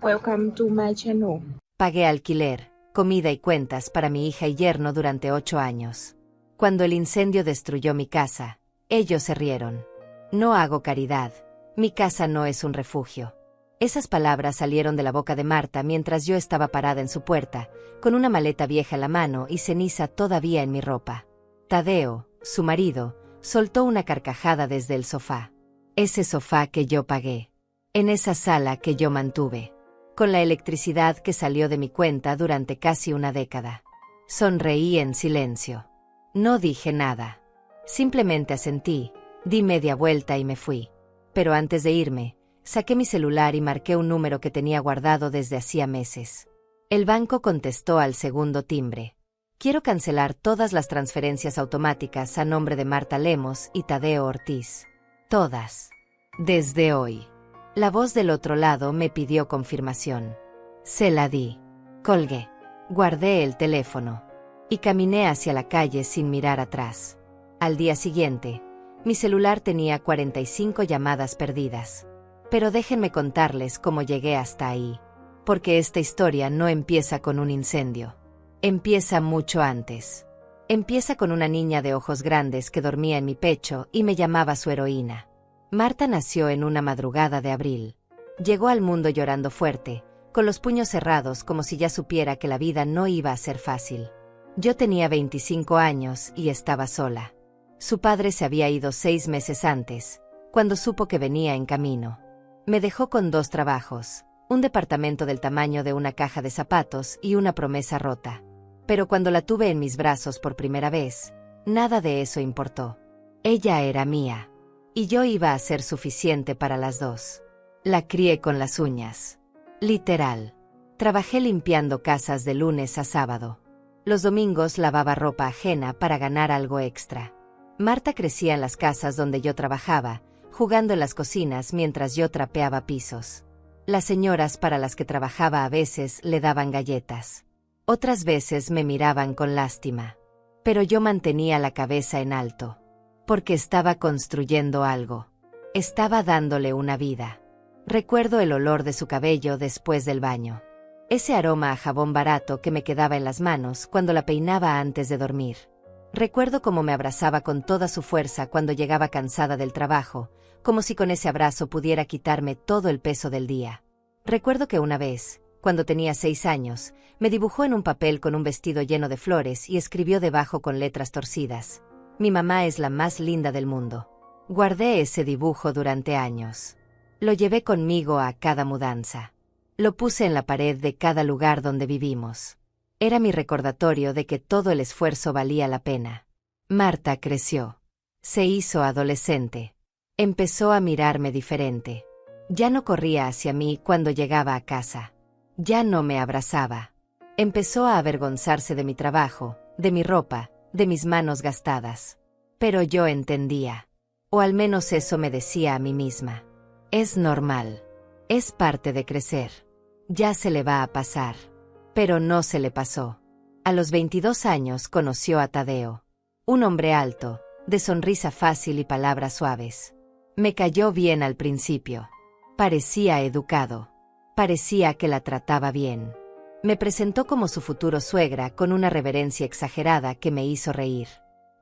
Welcome to my channel. Pagué alquiler, comida y cuentas para mi hija y yerno durante 8 años. Cuando el incendio destruyó mi casa, ellos se rieron. No hago caridad. Mi casa no es un refugio. Esas palabras salieron de la boca de Marta mientras yo estaba parada en su puerta, con una maleta vieja en la mano y ceniza todavía en mi ropa. Tadeo, su marido, soltó una carcajada desde el sofá. Ese sofá que yo pagué. En esa sala que yo mantuve. Con la electricidad que salió de mi cuenta durante casi una década. Sonreí en silencio. No dije nada. Simplemente asentí, di media vuelta y me fui. Pero antes de irme, saqué mi celular y marqué un número que tenía guardado desde hacía meses. El banco contestó al segundo timbre. Quiero cancelar todas las transferencias automáticas a nombre de Marta Lemos y Tadeo Ortiz. Todas. Desde hoy. La voz del otro lado me pidió confirmación. Se la di. Colgué. Guardé el teléfono. Y caminé hacia la calle sin mirar atrás. Al día siguiente, mi celular tenía 45 llamadas perdidas. Pero déjenme contarles cómo llegué hasta ahí. Porque esta historia no empieza con un incendio. Empieza mucho antes. Empieza con una niña de ojos grandes que dormía en mi pecho y me llamaba su heroína. Marta nació en una madrugada de abril. Llegó al mundo llorando fuerte, con los puños cerrados como si ya supiera que la vida no iba a ser fácil. Yo tenía 25 años y estaba sola. Su padre se había ido 6 meses antes, cuando supo que venía en camino. Me dejó con 2 trabajos, un departamento del tamaño de una caja de zapatos y una promesa rota. Pero cuando la tuve en mis brazos por primera vez, nada de eso importó. Ella era mía. Y yo iba a ser suficiente para las dos. La crié con las uñas. Literal. Trabajé limpiando casas de lunes a sábado. Los domingos lavaba ropa ajena para ganar algo extra. Marta crecía en las casas donde yo trabajaba, jugando en las cocinas mientras yo trapeaba pisos. Las señoras para las que trabajaba a veces le daban galletas. Otras veces me miraban con lástima. Pero yo mantenía la cabeza en alto. Porque estaba construyendo algo. Estaba dándole una vida. Recuerdo el olor de su cabello después del baño. Ese aroma a jabón barato que me quedaba en las manos cuando la peinaba antes de dormir. Recuerdo cómo me abrazaba con toda su fuerza cuando llegaba cansada del trabajo, como si con ese abrazo pudiera quitarme todo el peso del día. Recuerdo que una vez, cuando tenía 6 años, me dibujó en un papel con un vestido lleno de flores y escribió debajo con letras torcidas: Mi mamá es la más linda del mundo. Guardé ese dibujo durante años. Lo llevé conmigo a cada mudanza. Lo puse en la pared de cada lugar donde vivimos. Era mi recordatorio de que todo el esfuerzo valía la pena. Marta creció. Se hizo adolescente. Empezó a mirarme diferente. Ya no corría hacia mí cuando llegaba a casa. Ya no me abrazaba. Empezó a avergonzarse de mi trabajo, de mi ropa, de mis manos gastadas. Pero yo entendía. O al menos eso me decía a mí misma. Es normal. Es parte de crecer. Ya se le va a pasar. Pero no se le pasó. A los 22 años conoció a Tadeo. Un hombre alto, de sonrisa fácil y palabras suaves. Me cayó bien al principio. Parecía educado. Parecía que la trataba bien. Me presentó como su futuro suegra con una reverencia exagerada que me hizo reír.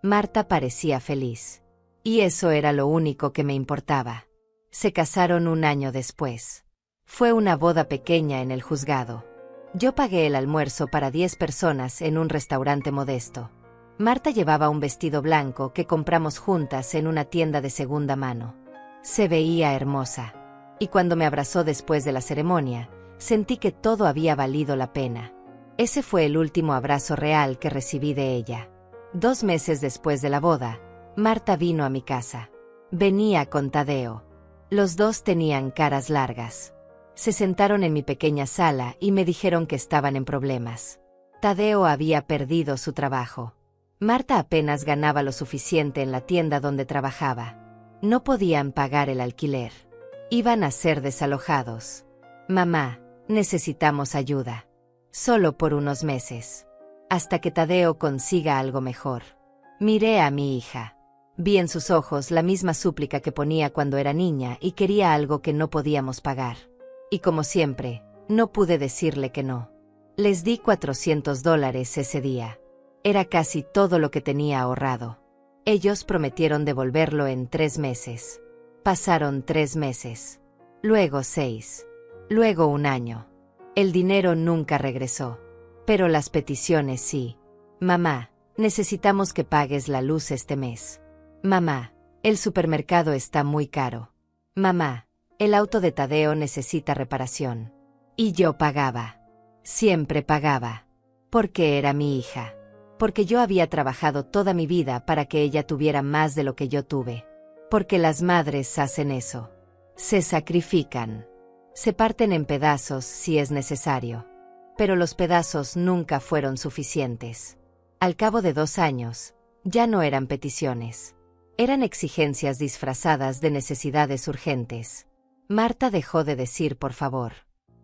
Marta parecía feliz. Y eso era lo único que me importaba. Se casaron un año después. Fue una boda pequeña en el juzgado. Yo pagué el almuerzo para 10 personas en un restaurante modesto. Marta llevaba un vestido blanco que compramos juntas en una tienda de segunda mano. Se veía hermosa. Y cuando me abrazó después de la ceremonia, sentí que todo había valido la pena. Ese fue el último abrazo real que recibí de ella. 2 meses después de la boda, Marta vino a mi casa. Venía con Tadeo. Los dos tenían caras largas. Se sentaron en mi pequeña sala y me dijeron que estaban en problemas. Tadeo había perdido su trabajo. Marta apenas ganaba lo suficiente en la tienda donde trabajaba. No podían pagar el alquiler. Iban a ser desalojados. Mamá, necesitamos ayuda. Solo por unos meses. Hasta que Tadeo consiga algo mejor. Miré a mi hija. Vi en sus ojos la misma súplica que ponía cuando era niña y quería algo que no podíamos pagar. Y como siempre, No pude decirle que no. Les di $400 ese día. Era casi todo lo que tenía ahorrado. Ellos prometieron devolverlo en 3 meses. Pasaron 3 meses. Luego 6. Luego 1 año. El dinero nunca regresó. Pero las peticiones sí. Mamá, necesitamos que pagues la luz este mes. Mamá, el supermercado está muy caro. Mamá, el auto de Tadeo necesita reparación. Y yo pagaba. Siempre pagaba. Porque era mi hija. Porque yo había trabajado toda mi vida para que ella tuviera más de lo que yo tuve. Porque las madres hacen eso. Se sacrifican. Se parten en pedazos si es necesario. Pero los pedazos nunca fueron suficientes. Al cabo de 2 años, ya no eran peticiones. Eran exigencias disfrazadas de necesidades urgentes. Marta dejó de decir por favor.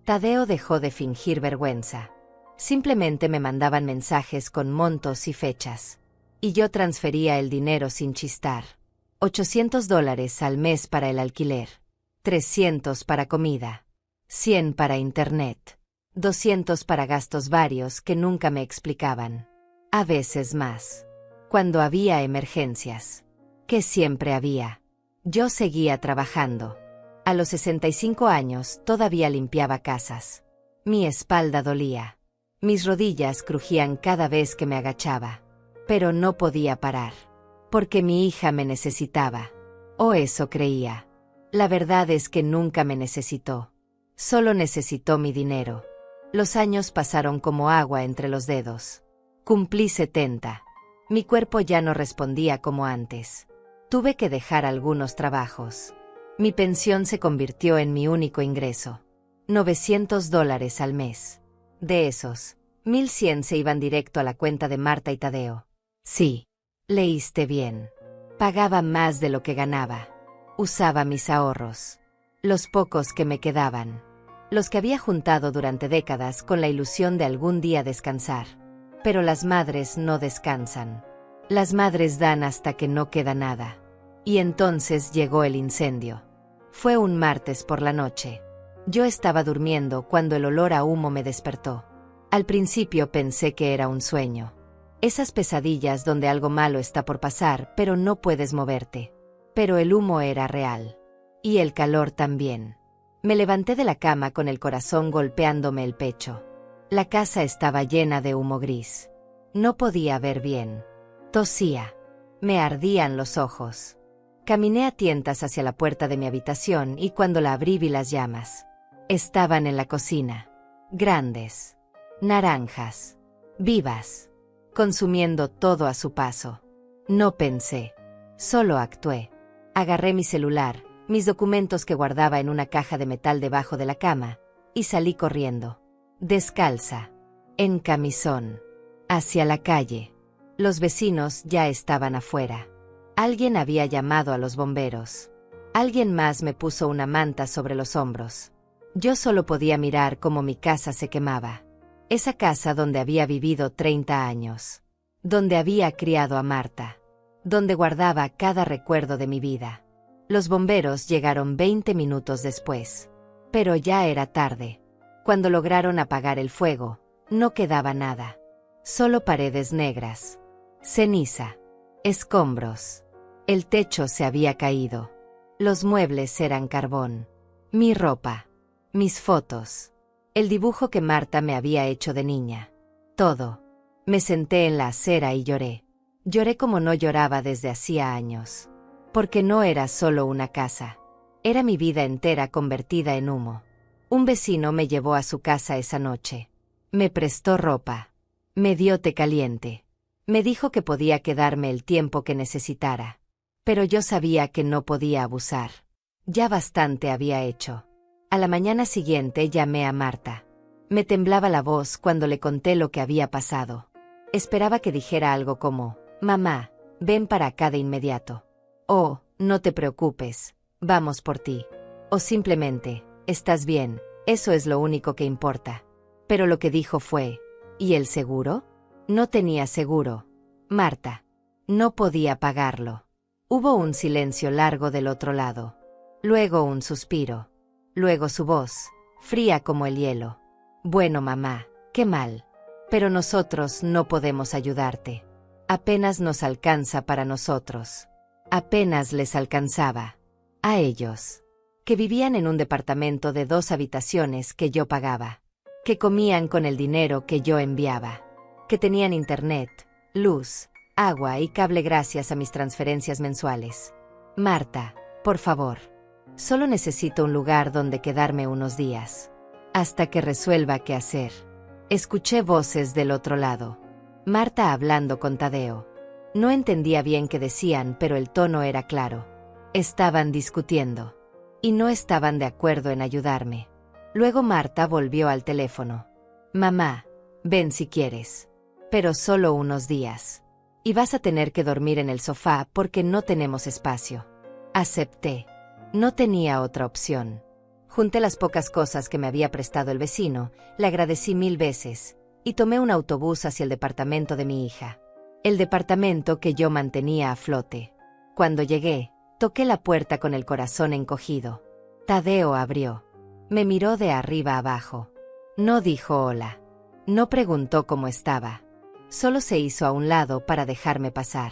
Tadeo dejó de fingir vergüenza. Simplemente me mandaban mensajes con montos y fechas. Y yo transfería el dinero sin chistar. $800 al mes para el alquiler. 300 para comida. 100 para internet. 200 para gastos varios que nunca me explicaban. A veces más. Cuando había emergencias. Que siempre había. Yo seguía trabajando. A los 65 años todavía limpiaba casas. Mi espalda dolía. Mis rodillas crujían cada vez que me agachaba. Pero no podía parar. Porque mi hija me necesitaba. O eso creía. La verdad es que nunca me necesitó. Solo necesitó mi dinero. Los años pasaron como agua entre los dedos. Cumplí 70. Mi cuerpo ya no respondía como antes. Tuve que dejar algunos trabajos. Mi pensión se convirtió en mi único ingreso. $900 al mes. De esos, 1,100 se iban directo a la cuenta de Marta y Tadeo. Sí, leíste bien. Pagaba más de lo que ganaba. Usaba mis ahorros. Los pocos que me quedaban. Los que había juntado durante décadas con la ilusión de algún día descansar. Pero las madres no descansan. Las madres dan hasta que no queda nada. Y entonces llegó el incendio. Fue un martes por la noche. Yo estaba durmiendo cuando el olor a humo me despertó. Al principio pensé que era un sueño. Esas pesadillas donde algo malo está por pasar, pero no puedes moverte. Pero el humo era real. Y el calor también. Me levanté de la cama con el corazón golpeándome el pecho. La casa estaba llena de humo gris. No podía ver bien. Tosía. Me ardían los ojos. Caminé a tientas hacia la puerta de mi habitación y cuando la abrí vi las llamas. Estaban en la cocina. Grandes. Naranjas. Vivas. Consumiendo todo a su paso. No pensé. Solo actué. Agarré mi celular, mis documentos que guardaba en una caja de metal debajo de la cama, y salí corriendo. Descalza. En camisón. Hacia la calle. Los vecinos ya estaban afuera. Alguien había llamado a los bomberos. Alguien más me puso una manta sobre los hombros. Yo solo podía mirar cómo mi casa se quemaba. Esa casa donde había vivido 30 años. Donde había criado a Marta. Donde guardaba cada recuerdo de mi vida. Los bomberos llegaron 20 minutos después. Pero ya era tarde. Cuando lograron apagar el fuego, no quedaba nada. Solo paredes negras. Ceniza. Escombros. El techo se había caído. Los muebles eran carbón. Mi ropa. Mis fotos. El dibujo que Marta me había hecho de niña. Todo. Me senté en la acera y lloré. Lloré como no lloraba desde hacía años. Porque no era solo una casa. Era mi vida entera convertida en humo. Un vecino me llevó a su casa esa noche. Me prestó ropa. Me dio té caliente. Me dijo que podía quedarme el tiempo que necesitara. Pero yo sabía que no podía abusar. Ya bastante había hecho. A la mañana siguiente llamé a Marta. Me temblaba la voz cuando le conté lo que había pasado. Esperaba que dijera algo como, «Mamá, ven para acá de inmediato». O, «No te preocupes, vamos por ti». O simplemente, «Estás bien, eso es lo único que importa». Pero lo que dijo fue, «¿Y el seguro?». No tenía seguro. Marta. No podía pagarlo. Hubo un silencio largo del otro lado. Luego un suspiro. Luego su voz, fría como el hielo. Bueno, mamá, qué mal. Pero nosotros no podemos ayudarte. Apenas nos alcanza para nosotros. Apenas les alcanzaba. A ellos. Que vivían en un departamento de 2 habitaciones que yo pagaba. Que comían con el dinero que yo enviaba. Que tenían internet, luz, agua y cable gracias a mis transferencias mensuales. Marta, por favor. Solo necesito un lugar donde quedarme unos días. Hasta que resuelva qué hacer. Escuché voces del otro lado. Marta hablando con Tadeo. No entendía bien qué decían, pero el tono era claro. Estaban discutiendo. Y no estaban de acuerdo en ayudarme. Luego Marta volvió al teléfono. Mamá, ven si quieres. Pero solo unos días. Y vas a tener que dormir en el sofá porque no tenemos espacio. Acepté. No tenía otra opción. Junté las pocas cosas que me había prestado el vecino, le agradecí 1000 veces, y tomé un autobús hacia el departamento de mi hija. El departamento que yo mantenía a flote. Cuando llegué, toqué la puerta con el corazón encogido. Tadeo abrió. Me miró de arriba abajo. No dijo hola. No preguntó cómo estaba. Solo se hizo a un lado para dejarme pasar.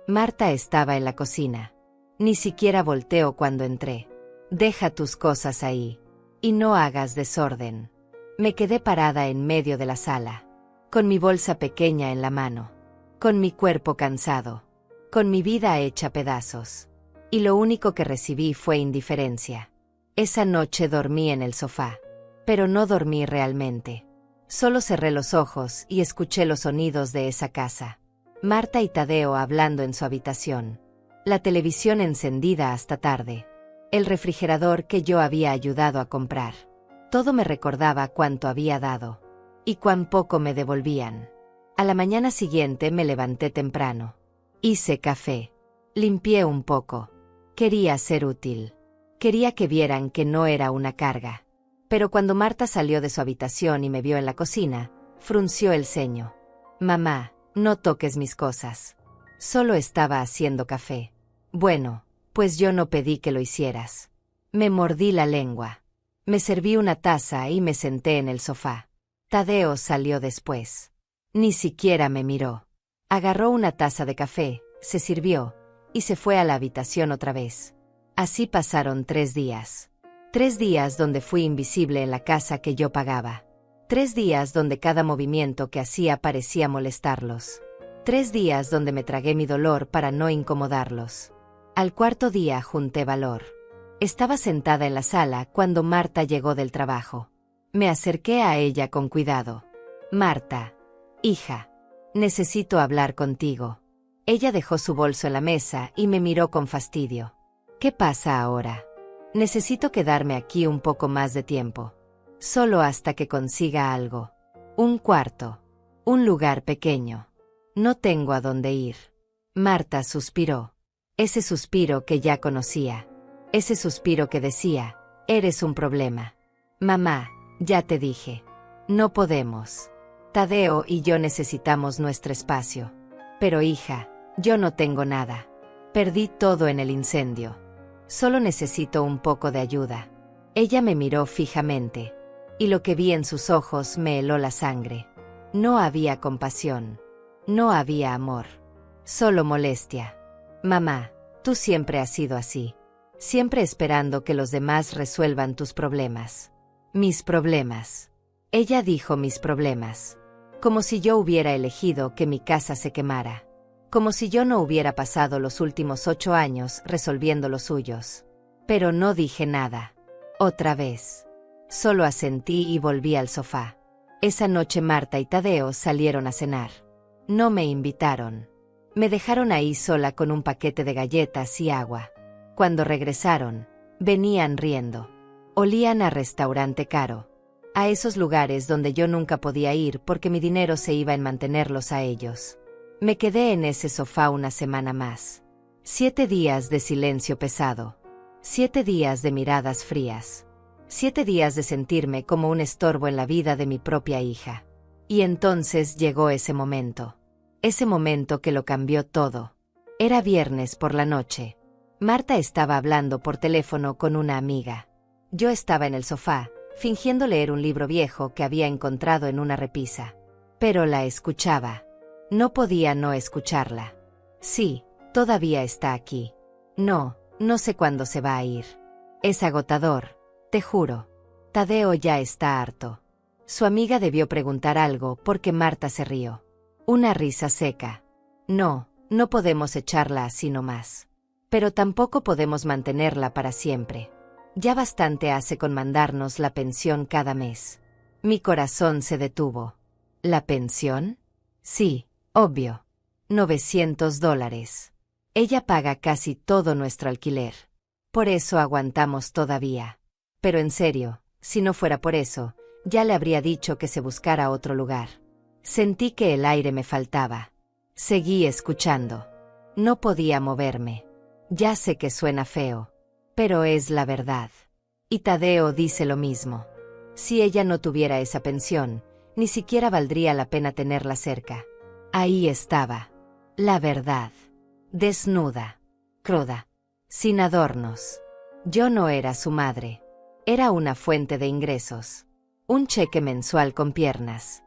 Marta estaba en la cocina. Ni siquiera volteó cuando entré. Deja tus cosas ahí. Y no hagas desorden. Me quedé parada en medio de la sala. Con mi bolsa pequeña en la mano. Con mi cuerpo cansado. Con mi vida hecha pedazos. Y lo único que recibí fue indiferencia. Esa noche dormí en el sofá. Pero no dormí realmente. Solo cerré los ojos y escuché los sonidos de esa casa. Marta y Tadeo hablando en su habitación. La televisión encendida hasta tarde. El refrigerador que yo había ayudado a comprar. Todo me recordaba cuánto había dado. Y cuán poco me devolvían. A la mañana siguiente me levanté temprano. Hice café. Limpié un poco. Quería ser útil. Quería que vieran que no era una carga. Pero cuando Marta salió de su habitación y me vio en la cocina, frunció el ceño. Mamá, no toques mis cosas. Solo estaba haciendo café. Bueno, pues yo no pedí que lo hicieras. Me mordí la lengua. Me serví una taza y me senté en el sofá. Tadeo salió después. Ni siquiera me miró. Agarró una taza de café, se sirvió, y se fue a la habitación otra vez. Así pasaron 3 días. 3 días donde fui invisible en la casa que yo pagaba. 3 días donde cada movimiento que hacía parecía molestarlos. 3 días donde me tragué mi dolor para no incomodarlos. Al 4.º día junté valor. Estaba sentada en la sala cuando Marta llegó del trabajo. Me acerqué a ella con cuidado. Marta, hija, necesito hablar contigo. Ella dejó su bolso en la mesa y me miró con fastidio. ¿Qué pasa ahora? Necesito quedarme aquí un poco más de tiempo. Solo hasta que consiga algo. Un cuarto. Un lugar pequeño. No tengo a dónde ir. Marta suspiró. Ese suspiro que ya conocía. Ese suspiro que decía, eres un problema. Mamá, ya te dije. No podemos. Tadeo y yo necesitamos nuestro espacio. Pero hija, yo no tengo nada. Perdí todo en el incendio. Solo necesito un poco de ayuda. Ella me miró fijamente. Y lo que vi en sus ojos me heló la sangre. No había compasión. No había amor. Solo molestia. Mamá, tú siempre has sido así. Siempre esperando que los demás resuelvan tus problemas. Mis problemas. Ella dijo mis problemas. Como si yo hubiera elegido que mi casa se quemara. Como si yo no hubiera pasado los últimos 8 años resolviendo los suyos. Pero no dije nada. Otra vez. Solo asentí y volví al sofá. Esa noche Marta y Tadeo salieron a cenar. No me invitaron. Me dejaron ahí sola con un paquete de galletas y agua. Cuando regresaron, venían riendo. Olían a restaurante caro. A esos lugares donde yo nunca podía ir porque mi dinero se iba en mantenerlos a ellos. Me quedé en ese sofá una semana más. 7 días de silencio pesado. 7 días de miradas frías. 7 días de sentirme como un estorbo en la vida de mi propia hija. Y entonces llegó ese momento. Ese momento que lo cambió todo. Era viernes por la noche. Marta estaba hablando por teléfono con una amiga. Yo estaba en el sofá, fingiendo leer un libro viejo que había encontrado en una repisa. Pero la escuchaba. No podía no escucharla. Sí, todavía está aquí. No, no sé cuándo se va a ir. Es agotador, te juro. Tadeo ya está harto. Su amiga debió preguntar algo porque Marta se rió. Una risa seca. No, no podemos echarla así nomás. Pero tampoco podemos mantenerla para siempre. Ya bastante hace con mandarnos la pensión cada mes. Mi corazón se detuvo. ¿La pensión? Sí, obvio. $900. Ella paga casi todo nuestro alquiler. Por eso aguantamos todavía. Pero en serio, si no fuera por eso, ya le habría dicho que se buscara otro lugar. Sentí que el aire me faltaba. Seguí escuchando. No podía moverme. Ya sé que suena feo, pero es la verdad. Y Tadeo dice lo mismo. Si ella no tuviera esa pensión, ni siquiera valdría la pena tenerla cerca. Ahí estaba. La verdad. Desnuda. Cruda. Sin adornos. Yo no era su madre. Era una fuente de ingresos. Un cheque mensual con piernas.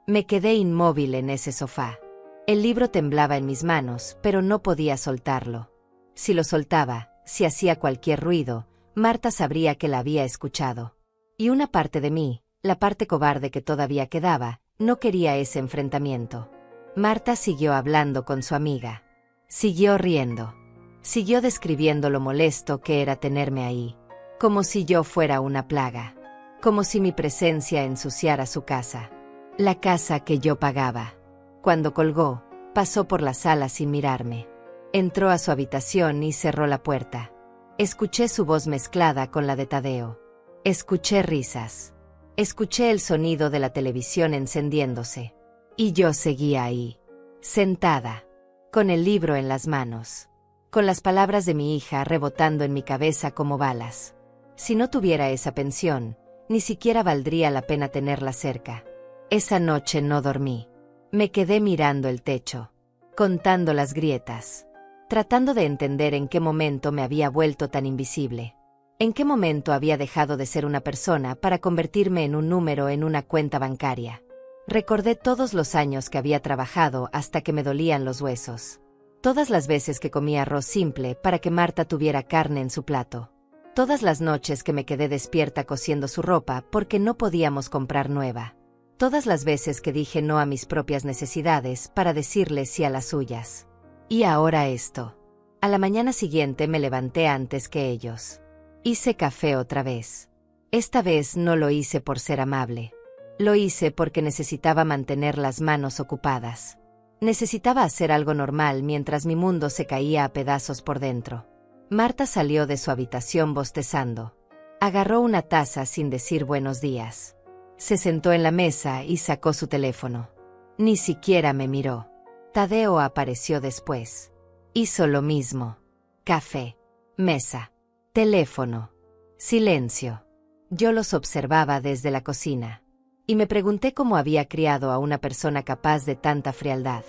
Me quedé inmóvil en ese sofá. El libro temblaba en mis manos, pero no podía soltarlo. Si lo soltaba, si hacía cualquier ruido, Marta sabría que la había escuchado. Y una parte de mí, la parte cobarde que todavía quedaba, no quería ese enfrentamiento. Marta siguió hablando con su amiga. Siguió riendo. Siguió describiendo lo molesto que era tenerme ahí. Como si yo fuera una plaga. Como si mi presencia ensuciara su casa. La casa que yo pagaba. Cuando colgó, pasó por la sala sin mirarme. Entró a su habitación y cerró la puerta. Escuché su voz mezclada con la de Tadeo. Escuché risas. Escuché el sonido de la televisión encendiéndose. Y yo seguía ahí, sentada, con el libro en las manos, con las palabras de mi hija rebotando en mi cabeza como balas. Si no tuviera esa pensión, ni siquiera valdría la pena tenerla cerca. Esa noche no dormí. Me quedé mirando el techo, contando las grietas, tratando de entender en qué momento me había vuelto tan invisible. En qué momento había dejado de ser una persona para convertirme en un número en una cuenta bancaria. Recordé todos los años que había trabajado hasta que me dolían los huesos. Todas las veces que comí arroz simple para que Marta tuviera carne en su plato. Todas las noches que me quedé despierta cosiendo su ropa porque no podíamos comprar nueva. Todas las veces que dije no a mis propias necesidades para decirle sí a las suyas. Y ahora esto. A la mañana siguiente me levanté antes que ellos. Hice café otra vez. Esta vez no lo hice por ser amable. Lo hice porque necesitaba mantener las manos ocupadas. Necesitaba hacer algo normal mientras mi mundo se caía a pedazos por dentro. Marta salió de su habitación bostezando. Agarró una taza sin decir buenos días. Se sentó en la mesa y sacó su teléfono. Ni siquiera me miró. Tadeo apareció después. Hizo lo mismo. Café. Mesa. Teléfono. Silencio. Yo los observaba desde la cocina. Y me pregunté cómo había criado a una persona capaz de tanta frialdad.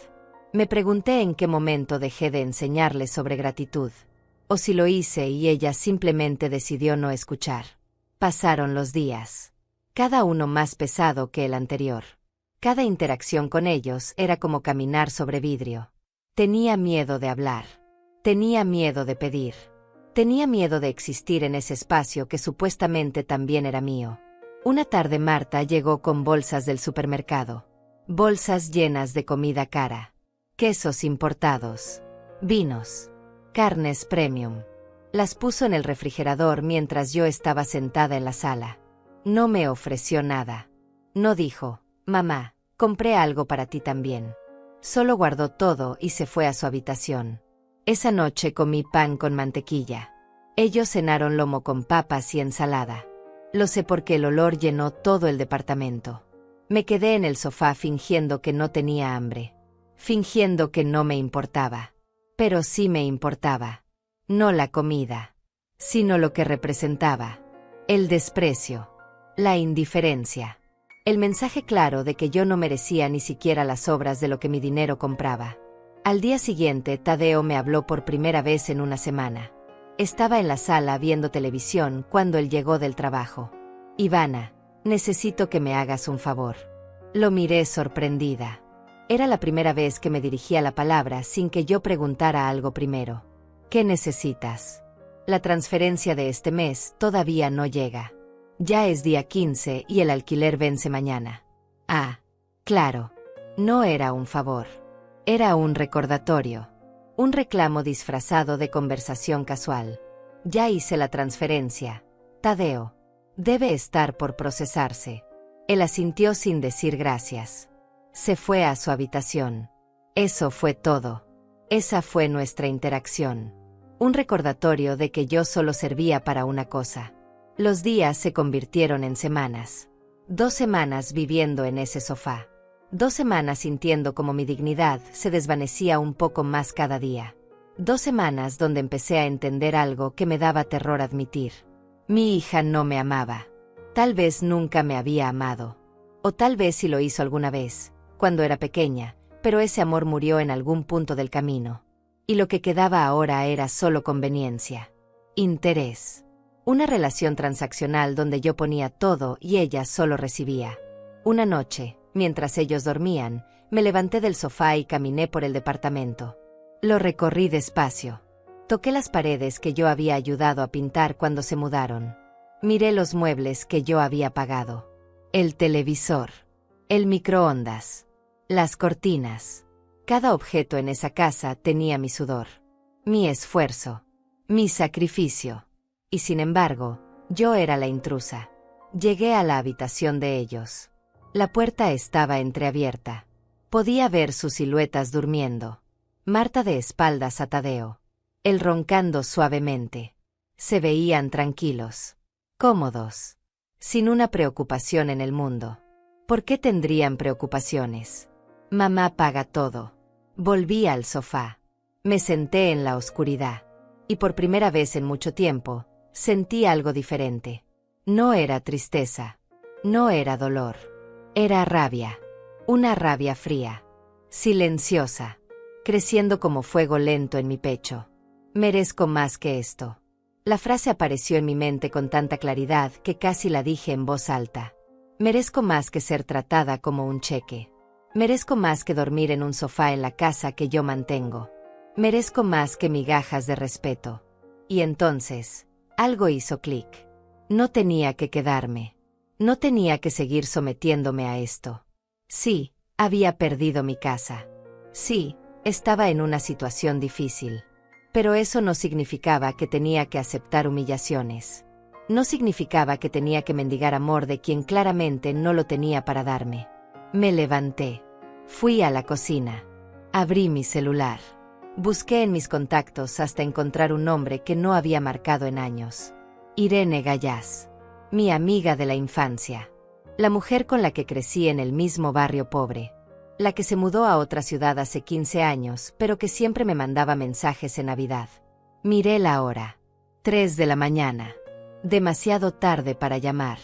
Me pregunté en qué momento dejé de enseñarle sobre gratitud. O si lo hice y ella simplemente decidió no escuchar. Pasaron los días. Cada uno más pesado que el anterior. Cada interacción con ellos era como caminar sobre vidrio. Tenía miedo de hablar. Tenía miedo de pedir. Tenía miedo de existir en ese espacio que supuestamente también era mío. Una tarde Marta llegó con bolsas del supermercado. Bolsas llenas de comida cara. Quesos importados. Vinos. Carnes premium. Las puso en el refrigerador mientras yo estaba sentada en la sala. No me ofreció nada. No dijo, mamá, compré algo para ti también. Solo guardó todo y se fue a su habitación. Esa noche comí pan con mantequilla. Ellos cenaron lomo con papas y ensalada. Lo sé porque el olor llenó todo el departamento. Me quedé en el sofá fingiendo que no tenía hambre. Fingiendo que no me importaba. Pero sí me importaba. No la comida, sino lo que representaba. El desprecio. La indiferencia. El mensaje claro de que yo no merecía ni siquiera las sobras de lo que mi dinero compraba. Al día siguiente, Tadeo me habló por primera vez en una semana. Estaba en la sala viendo televisión cuando él llegó del trabajo. Ivana, necesito que me hagas un favor. Lo miré sorprendida. Era la primera vez que me dirigía la palabra sin que yo preguntara algo primero. ¿Qué necesitas? La transferencia de este mes todavía no llega. Ya es día 15 y el alquiler vence mañana. Ah, claro. No era un favor. Era un recordatorio. Un reclamo disfrazado de conversación casual. Ya hice la transferencia. Tadeo. Debe estar por procesarse. Él asintió sin decir gracias. Se fue a su habitación. Eso fue todo. Esa fue nuestra interacción. Un recordatorio de que yo solo servía para una cosa. Los días se convirtieron en semanas. 2 semanas viviendo en ese sofá. 2 semanas sintiendo como mi dignidad se desvanecía un poco más cada día. 2 semanas donde empecé a entender algo que me daba terror admitir. Mi hija no me amaba. Tal vez nunca me había amado. O tal vez sí lo hizo alguna vez, cuando era pequeña, pero ese amor murió en algún punto del camino. Y lo que quedaba ahora era solo conveniencia. Interés. Una relación transaccional donde yo ponía todo y ella solo recibía. Una noche, mientras ellos dormían, me levanté del sofá y caminé por el departamento. Lo recorrí despacio. Toqué las paredes que yo había ayudado a pintar cuando se mudaron. Miré los muebles que yo había pagado. El televisor. El microondas. Las cortinas. Cada objeto en esa casa tenía mi sudor. Mi esfuerzo. Mi sacrificio. Y sin embargo, yo era la intrusa. Llegué a la habitación de ellos. La puerta estaba entreabierta. Podía ver sus siluetas durmiendo. Marta de espaldas a Tadeo. Él roncando suavemente. Se veían tranquilos. Cómodos. Sin una preocupación en el mundo. ¿Por qué tendrían preocupaciones? Mamá paga todo. Volví al sofá. Me senté en la oscuridad. Y por primera vez en mucho tiempo, sentí algo diferente. No era tristeza. No era dolor. Era rabia. Una rabia fría. Silenciosa. Creciendo como fuego lento en mi pecho. Merezco más que esto. La frase apareció en mi mente con tanta claridad que casi la dije en voz alta. Merezco más que ser tratada como un cheque. Merezco más que dormir en un sofá en la casa que yo mantengo. Merezco más que migajas de respeto. Y entonces, algo hizo clic. No tenía que quedarme. No tenía que seguir sometiéndome a esto. Sí, había perdido mi casa. Sí, estaba en una situación difícil. Pero eso no significaba que tenía que aceptar humillaciones. No significaba que tenía que mendigar amor de quien claramente no lo tenía para darme. Me levanté. Fui a la cocina. Abrí mi celular. Busqué en mis contactos hasta encontrar un nombre que no había marcado en años. Irene Gallás. Mi amiga de la infancia. La mujer con la que crecí en el mismo barrio pobre. La que se mudó a otra ciudad hace 15 años, pero que siempre me mandaba mensajes en Navidad. Miré la hora. 3 de la mañana. Demasiado tarde para llamar.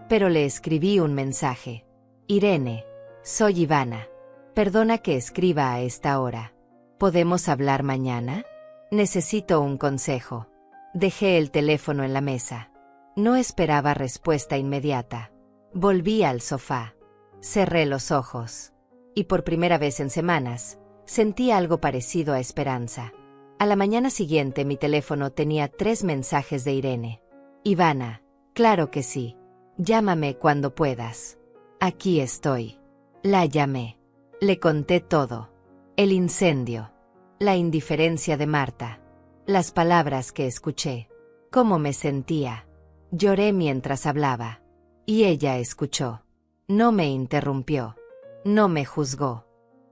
Pero le escribí un mensaje. Irene, soy Ivana. Perdona que escriba a esta hora. ¿Podemos hablar mañana? Necesito un consejo. Dejé el teléfono en la mesa. No esperaba respuesta inmediata. Volví al sofá. Cerré los ojos. Y por primera vez en semanas, sentí algo parecido a esperanza. A la mañana siguiente mi teléfono tenía 3 mensajes de Irene. Ivana, claro que sí. Llámame cuando puedas. Aquí estoy. La llamé. Le conté todo. El incendio. La indiferencia de Marta. Las palabras que escuché. Cómo me sentía. Lloré mientras hablaba. Y ella escuchó. No me interrumpió. No me juzgó.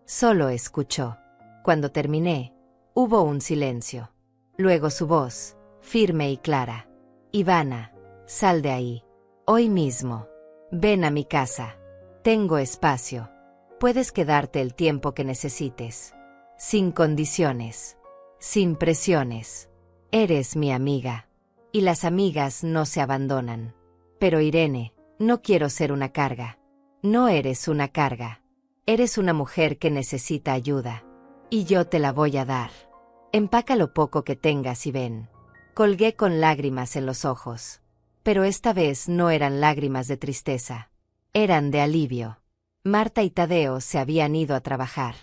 Solo escuchó. Cuando terminé, hubo un silencio. Luego su voz, firme y clara. Ivana, sal de ahí. Hoy mismo. Ven a mi casa. Tengo espacio. Puedes quedarte el tiempo que necesites. Sin condiciones. Sin presiones. Eres mi amiga. Y las amigas no se abandonan. Pero Irene, no quiero ser una carga. No eres una carga. Eres una mujer que necesita ayuda. Y yo te la voy a dar. Empaca lo poco que tengas y ven. Colgué con lágrimas en los ojos. Pero esta vez no eran lágrimas de tristeza. Eran de alivio. Marta y Tadeo se habían ido a trabajar.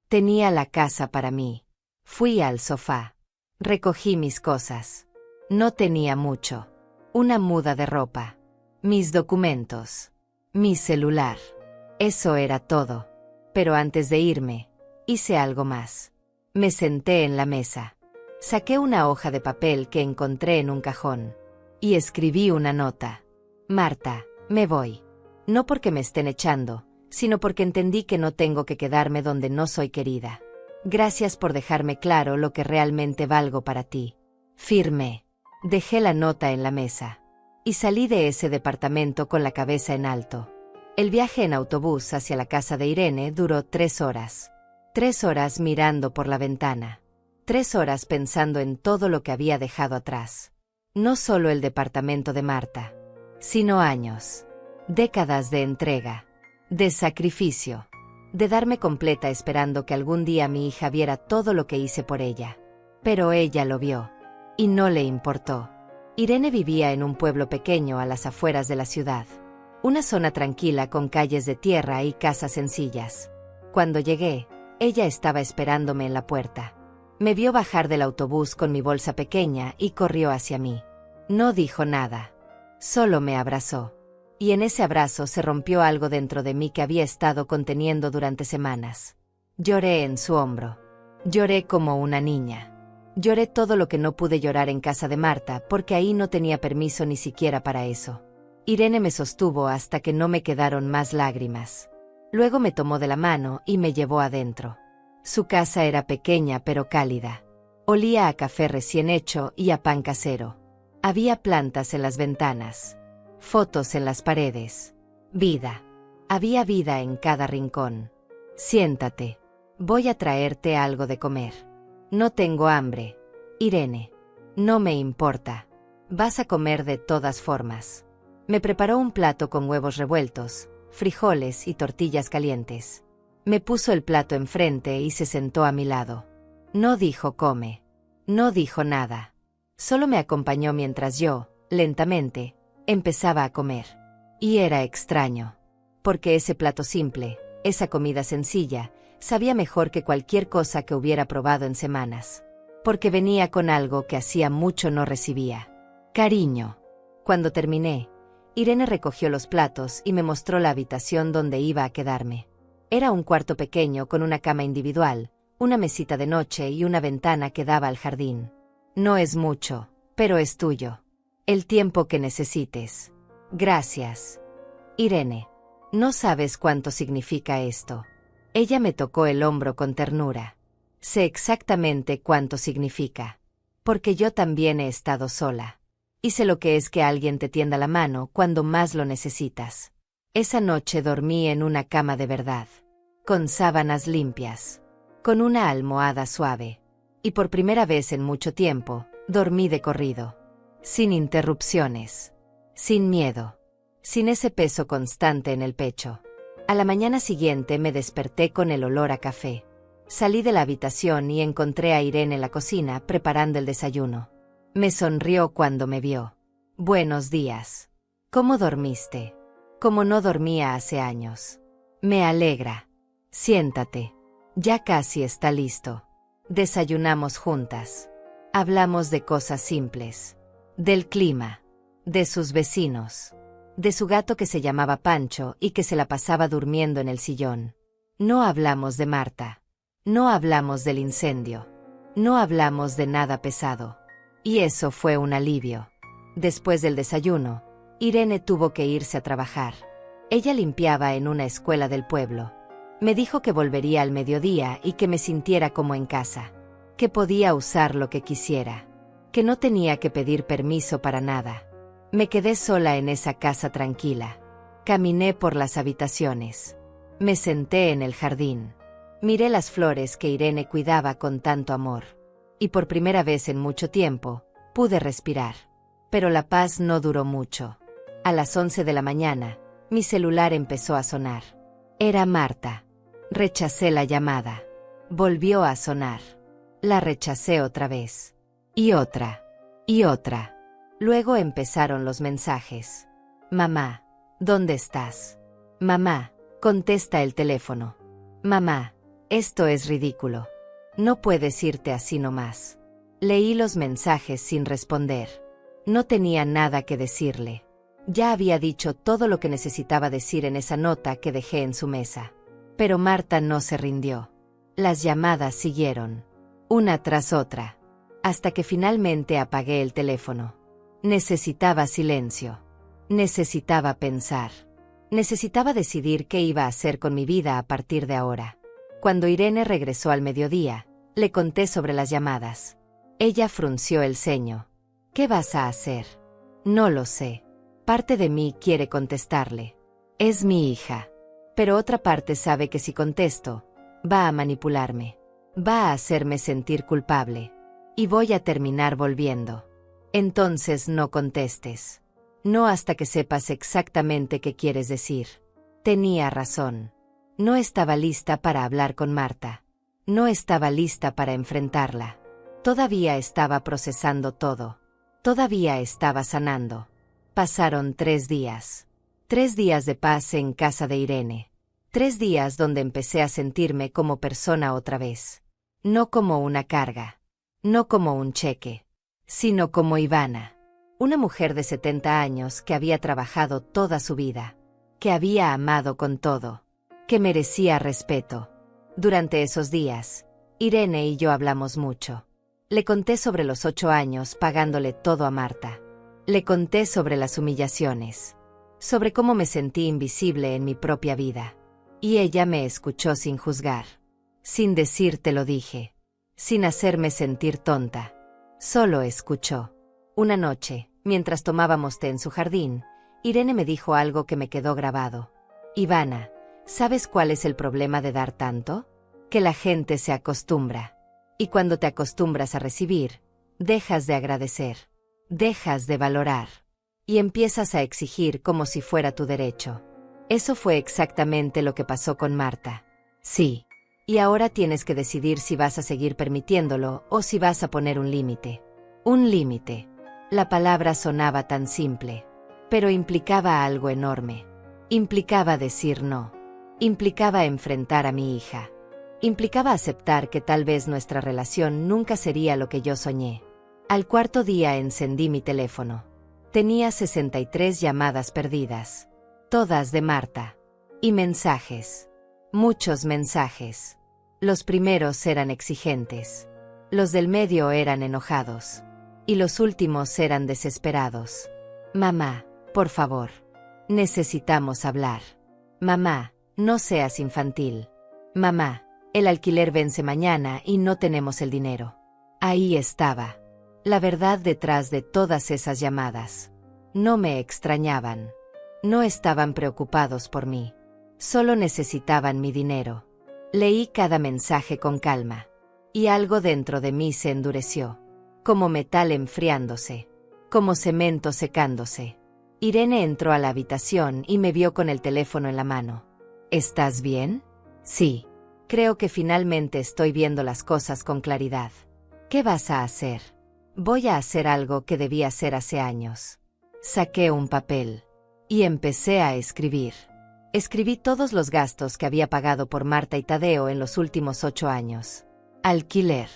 Tenía la casa para mí. Fui al sofá. Recogí mis cosas. No tenía mucho. Una muda de ropa. Mis documentos. Mi celular. Eso era todo. Pero antes de irme, hice algo más. Me senté en la mesa. Saqué una hoja de papel que encontré en un cajón. Y escribí una nota. Marta, me voy. No porque me estén echando, sino porque entendí que no tengo que quedarme donde no soy querida. Gracias por dejarme claro lo que realmente valgo para ti. Firmé. Dejé la nota en la mesa. Y salí de ese departamento con la cabeza en alto. El viaje en autobús hacia la casa de Irene duró 3 horas. 3 horas mirando por la ventana. 3 horas pensando en todo lo que había dejado atrás. No solo el departamento de Marta, sino años. Décadas de entrega. De sacrificio. De darme completa esperando que algún día mi hija viera todo lo que hice por ella. Pero ella lo vio. Y no le importó. Irene vivía en un pueblo pequeño a las afueras de la ciudad. Una zona tranquila con calles de tierra y casas sencillas. Cuando llegué, ella estaba esperándome en la puerta. Me vio bajar del autobús con mi bolsa pequeña y corrió hacia mí. No dijo nada. Solo me abrazó. Y en ese abrazo se rompió algo dentro de mí que había estado conteniendo durante semanas. Lloré en su hombro. Lloré como una niña. Lloré todo lo que no pude llorar en casa de Marta porque ahí no tenía permiso ni siquiera para eso. Irene me sostuvo hasta que no me quedaron más lágrimas. Luego me tomó de la mano y me llevó adentro. Su casa era pequeña pero cálida. Olía a café recién hecho y a pan casero. Había plantas en las ventanas. Fotos en las paredes. Vida. Había vida en cada rincón. Siéntate. Voy a traerte algo de comer. No tengo hambre. Irene. No me importa. Vas a comer de todas formas. Me preparó un plato con huevos revueltos, frijoles y tortillas calientes. Me puso el plato enfrente y se sentó a mi lado. No dijo come. No dijo nada. Solo me acompañó mientras yo, lentamente, empezaba a comer. Y era extraño. Porque ese plato simple, esa comida sencilla, sabía mejor que cualquier cosa que hubiera probado en semanas. Porque venía con algo que hacía mucho no recibía. Cariño. Cuando terminé, Irene recogió los platos y me mostró la habitación donde iba a quedarme. Era un cuarto pequeño con una cama individual, una mesita de noche y una ventana que daba al jardín. No es mucho, pero es tuyo. El tiempo que necesites. Gracias. Irene. No sabes cuánto significa esto. Ella me tocó el hombro con ternura. Sé exactamente cuánto significa. Porque yo también he estado sola. Y sé lo que es que alguien te tienda la mano cuando más lo necesitas. Esa noche dormí en una cama de verdad. Con sábanas limpias. Con una almohada suave. Y por primera vez en mucho tiempo, dormí de corrido. Sin interrupciones. Sin miedo. Sin ese peso constante en el pecho. A la mañana siguiente me desperté con el olor a café. Salí de la habitación y encontré a Irene en la cocina preparando el desayuno. Me sonrió cuando me vio. Buenos días. ¿Cómo dormiste? Como no dormía hace años. Me alegra. Siéntate. Ya casi está listo. Desayunamos juntas. Hablamos de cosas simples. Del clima. De sus vecinos. De su gato que se llamaba Pancho y que se la pasaba durmiendo en el sillón. No hablamos de Marta. No hablamos del incendio. No hablamos de nada pesado. Y eso fue un alivio. Después del desayuno, Irene tuvo que irse a trabajar. Ella limpiaba en una escuela del pueblo. Me dijo que volvería al mediodía y que me sintiera como en casa. Que podía usar lo que quisiera. Que no tenía que pedir permiso para nada. Me quedé sola en esa casa tranquila. Caminé por las habitaciones. Me senté en el jardín. Miré las flores que Irene cuidaba con tanto amor. Y por primera vez en mucho tiempo, pude respirar. Pero la paz no duró mucho. A las 11 de la mañana, mi celular empezó a sonar. Era Marta. Rechacé la llamada. Volvió a sonar. La rechacé otra vez. Y otra. Y otra. Luego empezaron los mensajes. Mamá, ¿dónde estás? Mamá, contesta el teléfono. Mamá, esto es ridículo. No puedes irte así nomás. Leí los mensajes sin responder. No tenía nada que decirle. Ya había dicho todo lo que necesitaba decir en esa nota que dejé en su mesa. Pero Marta no se rindió. Las llamadas siguieron, una tras otra, hasta que finalmente apagué el teléfono. Necesitaba silencio. Necesitaba pensar. Necesitaba decidir qué iba a hacer con mi vida a partir de ahora. Cuando Irene regresó al mediodía, le conté sobre las llamadas. Ella frunció el ceño. ¿Qué vas a hacer? No lo sé. Parte de mí quiere contestarle. Es mi hija. Pero otra parte sabe que si contesto, va a manipularme. Va a hacerme sentir culpable. Y voy a terminar volviendo. Entonces no contestes. No hasta que sepas exactamente qué quieres decir. Tenía razón. No estaba lista para hablar con Marta. No estaba lista para enfrentarla. Todavía estaba procesando todo. Todavía estaba sanando. Pasaron 3 días. 3 días de paz en casa de Irene. 3 días donde empecé a sentirme como persona otra vez. No como una carga. No como un cheque. Sino como Ivana. Una mujer de 70 años que había trabajado toda su vida. Que había amado con todo. Que merecía respeto. Durante esos días, Irene y yo hablamos mucho. Le conté sobre los 8 años pagándole todo a Marta. Le conté sobre las humillaciones. Sobre cómo me sentí invisible en mi propia vida. Y ella me escuchó sin juzgar. Sin decir te lo dije. Sin hacerme sentir tonta. Solo escuchó. Una noche, mientras tomábamos té en su jardín, Irene me dijo algo que me quedó grabado. Ivana, ¿sabes cuál es el problema de dar tanto? Que la gente se acostumbra. Y cuando te acostumbras a recibir, dejas de agradecer. Dejas de valorar. Y empiezas a exigir como si fuera tu derecho. Eso fue exactamente lo que pasó con Marta. Sí. Y ahora tienes que decidir si vas a seguir permitiéndolo o si vas a poner un límite. Un límite. La palabra sonaba tan simple. Pero implicaba algo enorme. Implicaba decir no. Implicaba enfrentar a mi hija. Implicaba aceptar que tal vez nuestra relación nunca sería lo que yo soñé. Al 4.º día encendí mi teléfono. Tenía 63 llamadas perdidas. Todas de Marta. Y mensajes. Muchos mensajes. Los primeros eran exigentes. Los del medio eran enojados. Y los últimos eran desesperados. Mamá, por favor. Necesitamos hablar. Mamá, no seas infantil. Mamá, el alquiler vence mañana y no tenemos el dinero. Ahí estaba. La verdad detrás de todas esas llamadas. No me extrañaban. No estaban preocupados por mí. Solo necesitaban mi dinero. Leí cada mensaje con calma. Y algo dentro de mí se endureció. Como metal enfriándose. Como cemento secándose. Irene entró a la habitación y me vio con el teléfono en la mano. ¿Estás bien? Sí. Creo que finalmente estoy viendo las cosas con claridad. ¿Qué vas a hacer? Voy a hacer algo que debí hacer hace años. Saqué un papel. Y empecé a escribir. Escribí todos los gastos que había pagado por Marta y Tadeo en los últimos 8 años. Alquiler.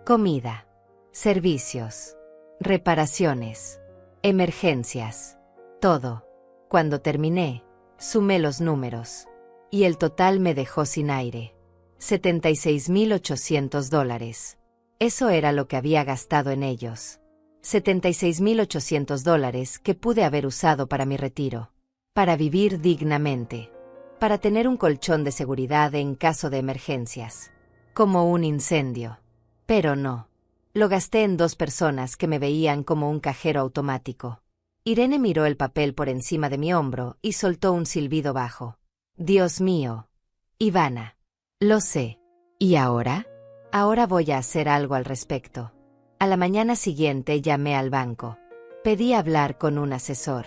Comida. Servicios. Reparaciones. Emergencias. Todo. Cuando terminé, sumé los números. Y el total me dejó sin aire. $76.800. Eso era lo que había gastado en ellos. $76.800 que pude haber usado para mi retiro. Para vivir dignamente. Para tener un colchón de seguridad en caso de emergencias. Como un incendio. Pero no. Lo gasté en 2 personas que me veían como un cajero automático. Irene miró el papel por encima de mi hombro y soltó un silbido bajo. Dios mío. Ivana. Lo sé. ¿Y ahora? Ahora voy a hacer algo al respecto. A la mañana siguiente llamé al banco. Pedí hablar con un asesor.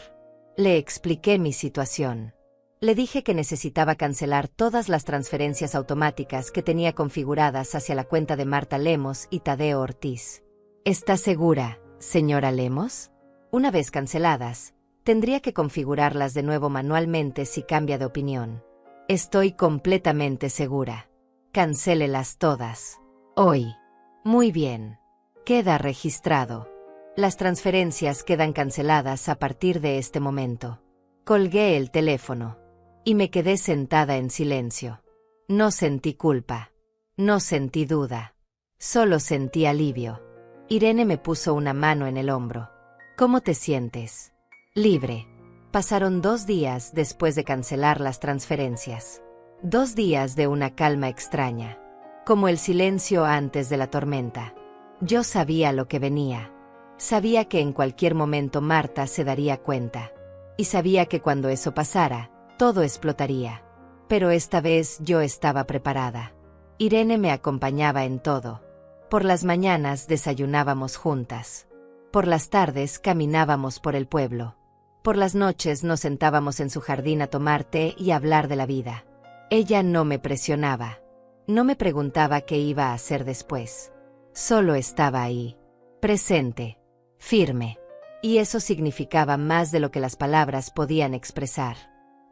Le expliqué mi situación. Le dije que necesitaba cancelar todas las transferencias automáticas que tenía configuradas hacia la cuenta de Marta Lemos y Tadeo Ortiz. ¿Está segura, señora Lemos? Una vez canceladas, tendría que configurarlas de nuevo manualmente si cambia de opinión. Estoy completamente segura. Cancélelas todas. Hoy. Muy bien. Queda registrado. Las transferencias quedan canceladas a partir de este momento. Colgué el teléfono. Y me quedé sentada en silencio. No sentí culpa. No sentí duda. Solo sentí alivio. Irene me puso una mano en el hombro. ¿Cómo te sientes? Libre. Pasaron 2 días después de cancelar las transferencias. 2 días de una calma extraña. Como el silencio antes de la tormenta. Yo sabía lo que venía. Sabía que en cualquier momento Marta se daría cuenta. Y sabía que cuando eso pasara, todo explotaría. Pero esta vez yo estaba preparada. Irene me acompañaba en todo. Por las mañanas desayunábamos juntas. Por las tardes caminábamos por el pueblo. Por las noches nos sentábamos en su jardín a tomar té y hablar de la vida. Ella no me presionaba. No me preguntaba qué iba a hacer después. Solo estaba ahí. Presente. Firme. Y eso significaba más de lo que las palabras podían expresar.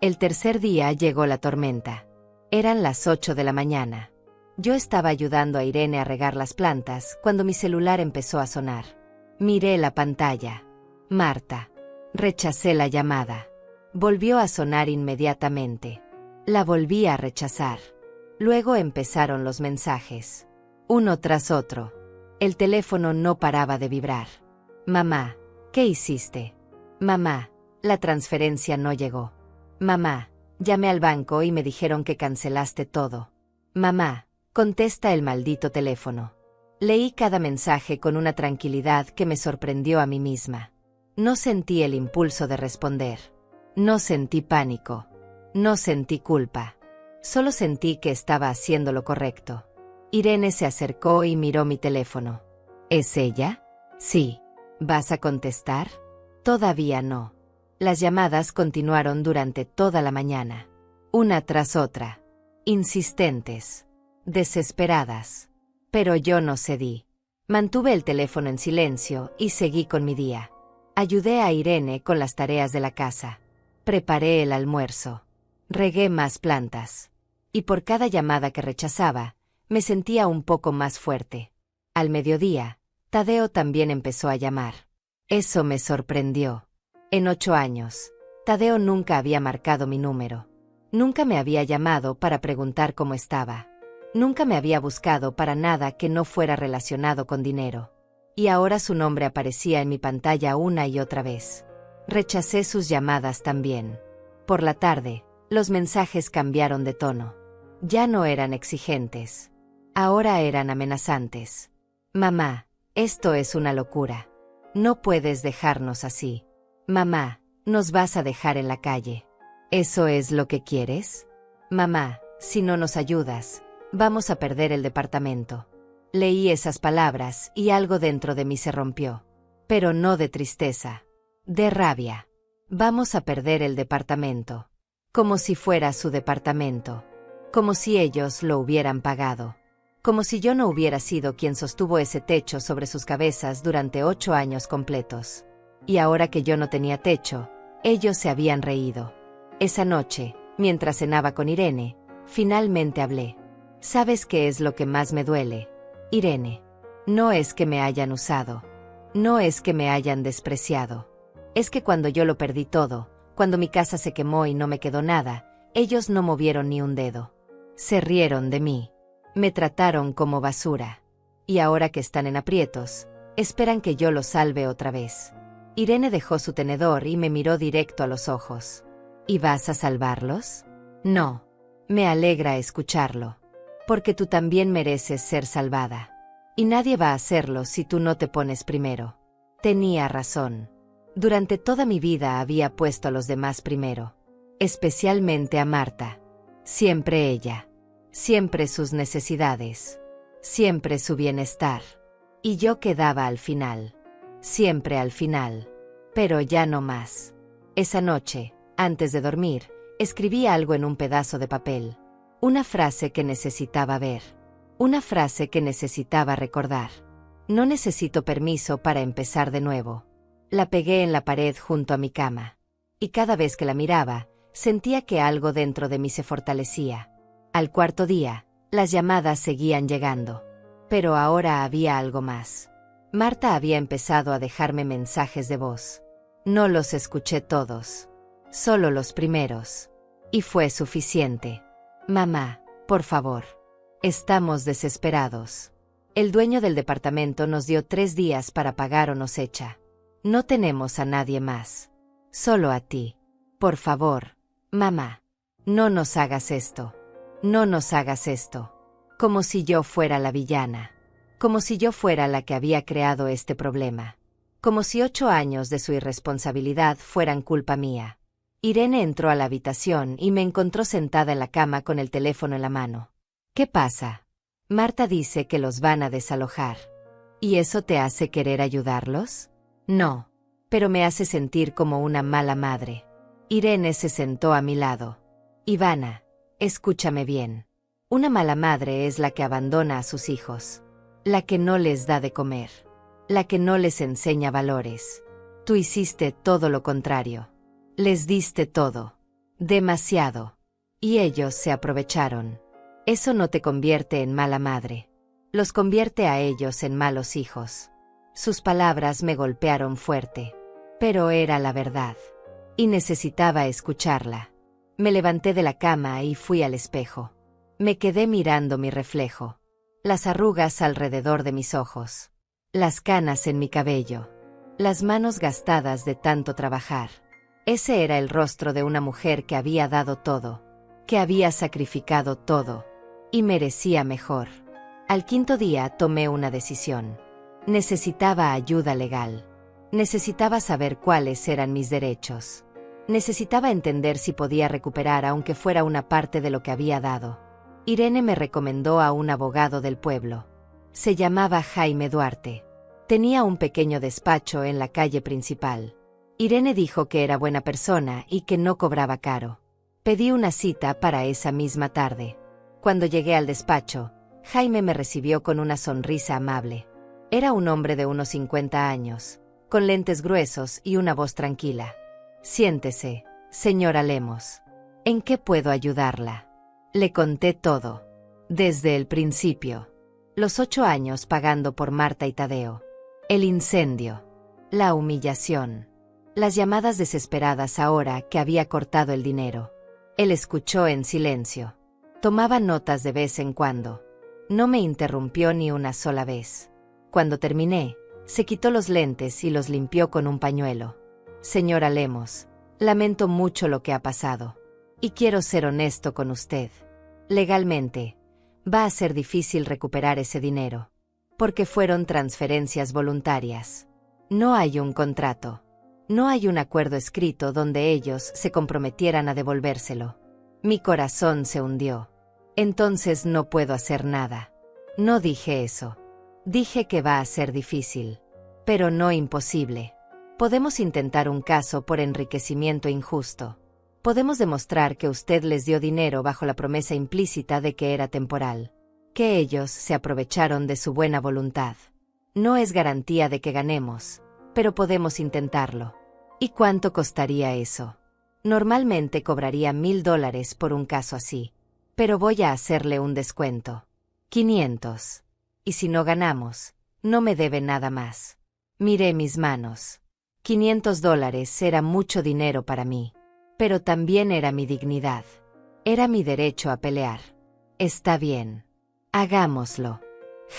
El tercer día llegó la tormenta. Eran las 8 de la mañana. Yo estaba ayudando a Irene a regar las plantas cuando mi celular empezó a sonar. Miré la pantalla. Marta. Rechacé la llamada. Volvió a sonar inmediatamente. La volví a rechazar. Luego empezaron los mensajes. Uno tras otro. El teléfono no paraba de vibrar. Mamá, ¿qué hiciste? Mamá, la transferencia no llegó. Mamá, llamé al banco y me dijeron que cancelaste todo. Mamá, contesta el maldito teléfono. Leí cada mensaje con una tranquilidad que me sorprendió a mí misma. No sentí el impulso de responder. No sentí pánico. No sentí culpa. Solo sentí que estaba haciendo lo correcto. Irene se acercó y miró mi teléfono. ¿Es ella? Sí. ¿Vas a contestar? Todavía no. Las llamadas continuaron durante toda la mañana. Una tras otra. Insistentes. Desesperadas. Pero yo no cedí. Mantuve el teléfono en silencio y seguí con mi día. Ayudé a Irene con las tareas de la casa. Preparé el almuerzo. Regué más plantas. Y por cada llamada que rechazaba, me sentía un poco más fuerte. Al mediodía, Tadeo también empezó a llamar. Eso me sorprendió. En 8 años, Tadeo nunca había marcado mi número. Nunca me había llamado para preguntar cómo estaba. Nunca me había buscado para nada que no fuera relacionado con dinero. Y ahora su nombre aparecía en mi pantalla una y otra vez. Rechacé sus llamadas también. Por la tarde, los mensajes cambiaron de tono. Ya no eran exigentes. Ahora eran amenazantes. Mamá, esto es una locura. No puedes dejarnos así. Mamá, nos vas a dejar en la calle. ¿Eso es lo que quieres? Mamá, si no nos ayudas, vamos a perder el departamento. Leí esas palabras y algo dentro de mí se rompió. Pero no de tristeza. De rabia. Vamos a perder el departamento. Como si fuera su departamento. Como si ellos lo hubieran pagado. Como si yo no hubiera sido quien sostuvo ese techo sobre sus cabezas durante 8 años completos. Y ahora que yo no tenía techo, ellos se habían reído. Esa noche, mientras cenaba con Irene, finalmente hablé. ¿Sabes qué es lo que más me duele, Irene? No es que me hayan usado. No es que me hayan despreciado. Es que cuando yo lo perdí todo, cuando mi casa se quemó y no me quedó nada, ellos no movieron ni un dedo. Se rieron de mí. Me trataron como basura. Y ahora que están en aprietos, esperan que yo los salve otra vez. Irene dejó su tenedor y me miró directo a los ojos. ¿Y vas a salvarlos? No. Me alegra escucharlo. Porque tú también mereces ser salvada. Y nadie va a hacerlo si tú no te pones primero. Tenía razón. Durante toda mi vida había puesto a los demás primero. Especialmente a Marta. Siempre ella. Siempre sus necesidades. Siempre su bienestar. Y yo quedaba al final. Siempre al final. Pero ya no más. Esa noche, antes de dormir, escribí algo en un pedazo de papel. Una frase que necesitaba ver. Una frase que necesitaba recordar. No necesito permiso para empezar de nuevo. La pegué en la pared junto a mi cama. Y cada vez que la miraba, sentía que algo dentro de mí se fortalecía. Al cuarto día, las llamadas seguían llegando. Pero ahora había algo más. Marta había empezado a dejarme mensajes de voz. No los escuché todos. Solo los primeros. Y fue suficiente. Mamá, por favor. Estamos desesperados. El dueño del departamento nos dio 3 días para pagar o nos echa. No tenemos a nadie más. Solo a ti. Por favor, mamá. No nos hagas esto. No nos hagas esto. Como si yo fuera la villana. Como si yo fuera la que había creado este problema. Como si 8 años de su irresponsabilidad fueran culpa mía. Irene entró a la habitación y me encontró sentada en la cama con el teléfono en la mano. ¿Qué pasa? Marta dice que los van a desalojar. ¿Y eso te hace querer ayudarlos? No. Pero me hace sentir como una mala madre. Irene se sentó a mi lado. Ivana, escúchame bien. Una mala madre es la que abandona a sus hijos. La que no les da de comer. La que no les enseña valores. Tú hiciste todo lo contrario. Les diste todo. Demasiado. Y ellos se aprovecharon. Eso no te convierte en mala madre. Los convierte a ellos en malos hijos. Sus palabras me golpearon fuerte. Pero era la verdad. Y necesitaba escucharla. Me levanté de la cama y fui al espejo. Me quedé mirando mi reflejo. Las arrugas alrededor de mis ojos. Las canas en mi cabello. Las manos gastadas de tanto trabajar. Ese era el rostro de una mujer que había dado todo. Que había sacrificado todo. Y merecía mejor. Al 5.º día tomé una decisión. Necesitaba ayuda legal. Necesitaba saber cuáles eran mis derechos. Necesitaba entender si podía recuperar aunque fuera una parte de lo que había dado. Irene me recomendó a un abogado del pueblo. Se llamaba Jaime Duarte. Tenía un pequeño despacho en la calle principal. Irene dijo que era buena persona y que no cobraba caro. Pedí una cita para esa misma tarde. Cuando llegué al despacho, Jaime me recibió con una sonrisa amable. Era un hombre de unos 50 años, con lentes gruesos y una voz tranquila. Siéntese, señora Lemos. ¿En qué puedo ayudarla? Le conté todo. Desde el principio. Los 8 años pagando por Marta y Tadeo. El incendio. La humillación. Las llamadas desesperadas ahora que había cortado el dinero. Él escuchó en silencio. Tomaba notas de vez en cuando. No me interrumpió ni una sola vez. Cuando terminé, se quitó los lentes y los limpió con un pañuelo. Señora Lemos, lamento mucho lo que ha pasado. Y quiero ser honesto con usted. Legalmente, va a ser difícil recuperar ese dinero. Porque fueron transferencias voluntarias. No hay un contrato. No hay un acuerdo escrito donde ellos se comprometieran a devolvérselo. Mi corazón se hundió. Entonces no puedo hacer nada. No dije eso. Dije que va a ser difícil. Pero no imposible. Podemos intentar un caso por enriquecimiento injusto. Podemos demostrar que usted les dio dinero bajo la promesa implícita de que era temporal. Que ellos se aprovecharon de su buena voluntad. No es garantía de que ganemos, pero podemos intentarlo. ¿Y cuánto costaría eso? Normalmente cobraría $1,000 por un caso así. Pero voy a hacerle un descuento. 500. Y si no ganamos, no me debe nada más. Miré mis manos. $500 era mucho dinero para mí. Pero también era mi dignidad. Era mi derecho a pelear. Está bien. Hagámoslo.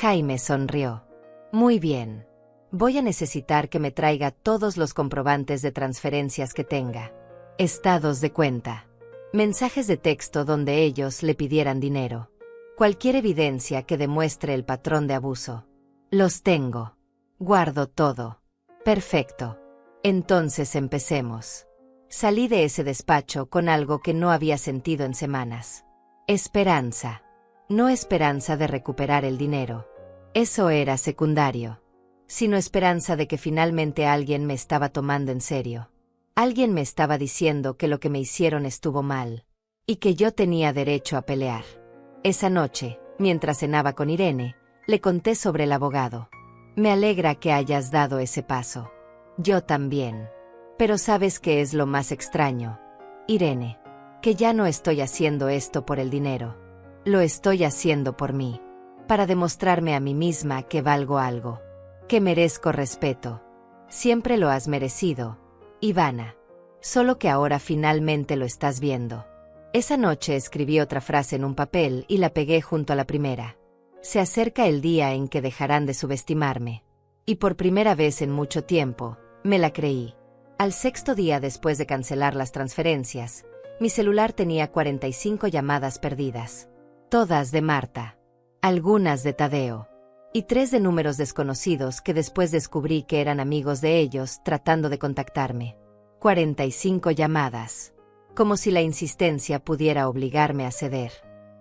Jaime sonrió. Muy bien. Voy a necesitar que me traiga todos los comprobantes de transferencias que tenga. Estados de cuenta. Mensajes de texto donde ellos le pidieran dinero. Cualquier evidencia que demuestre el patrón de abuso. Los tengo. Guardo todo. Perfecto. Entonces empecemos. Salí de ese despacho con algo que no había sentido en semanas. Esperanza. No esperanza de recuperar el dinero. Eso era secundario. Sino esperanza de que finalmente alguien me estaba tomando en serio. Alguien me estaba diciendo que lo que me hicieron estuvo mal. Y que yo tenía derecho a pelear. Esa noche, mientras cenaba con Irene, le conté sobre el abogado. Me alegra que hayas dado ese paso. Yo también. Pero ¿sabes qué es lo más extraño, Irene? Que ya no estoy haciendo esto por el dinero. Lo estoy haciendo por mí. Para demostrarme a mí misma que valgo algo. Que merezco respeto. Siempre lo has merecido, Ivana. Solo que ahora finalmente lo estás viendo. Esa noche escribí otra frase en un papel y la pegué junto a la primera. Se acerca el día en que dejarán de subestimarme. Y por primera vez en mucho tiempo, me la creí. Al sexto día después de cancelar las transferencias, mi celular tenía 45 llamadas perdidas. Todas de Marta. Algunas de Tadeo. Y 3 de números desconocidos que después descubrí que eran amigos de ellos tratando de contactarme. 45 llamadas. Como si la insistencia pudiera obligarme a ceder.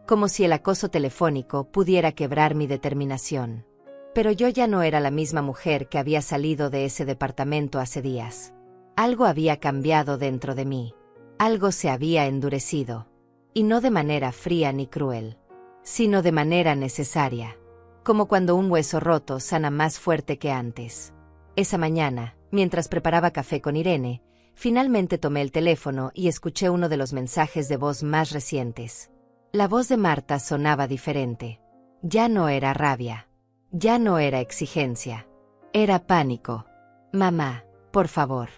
Como si el acoso telefónico pudiera quebrar mi determinación. Pero yo ya no era la misma mujer que había salido de ese departamento hace días. Algo había cambiado dentro de mí. Algo se había endurecido. Y no de manera fría ni cruel, sino de manera necesaria. Como cuando un hueso roto sana más fuerte que antes. Esa mañana, mientras preparaba café con Irene, finalmente tomé el teléfono y escuché uno de los mensajes de voz más recientes. La voz de Marta sonaba diferente. Ya no era rabia. Ya no era exigencia. Era pánico. Mamá, por favor.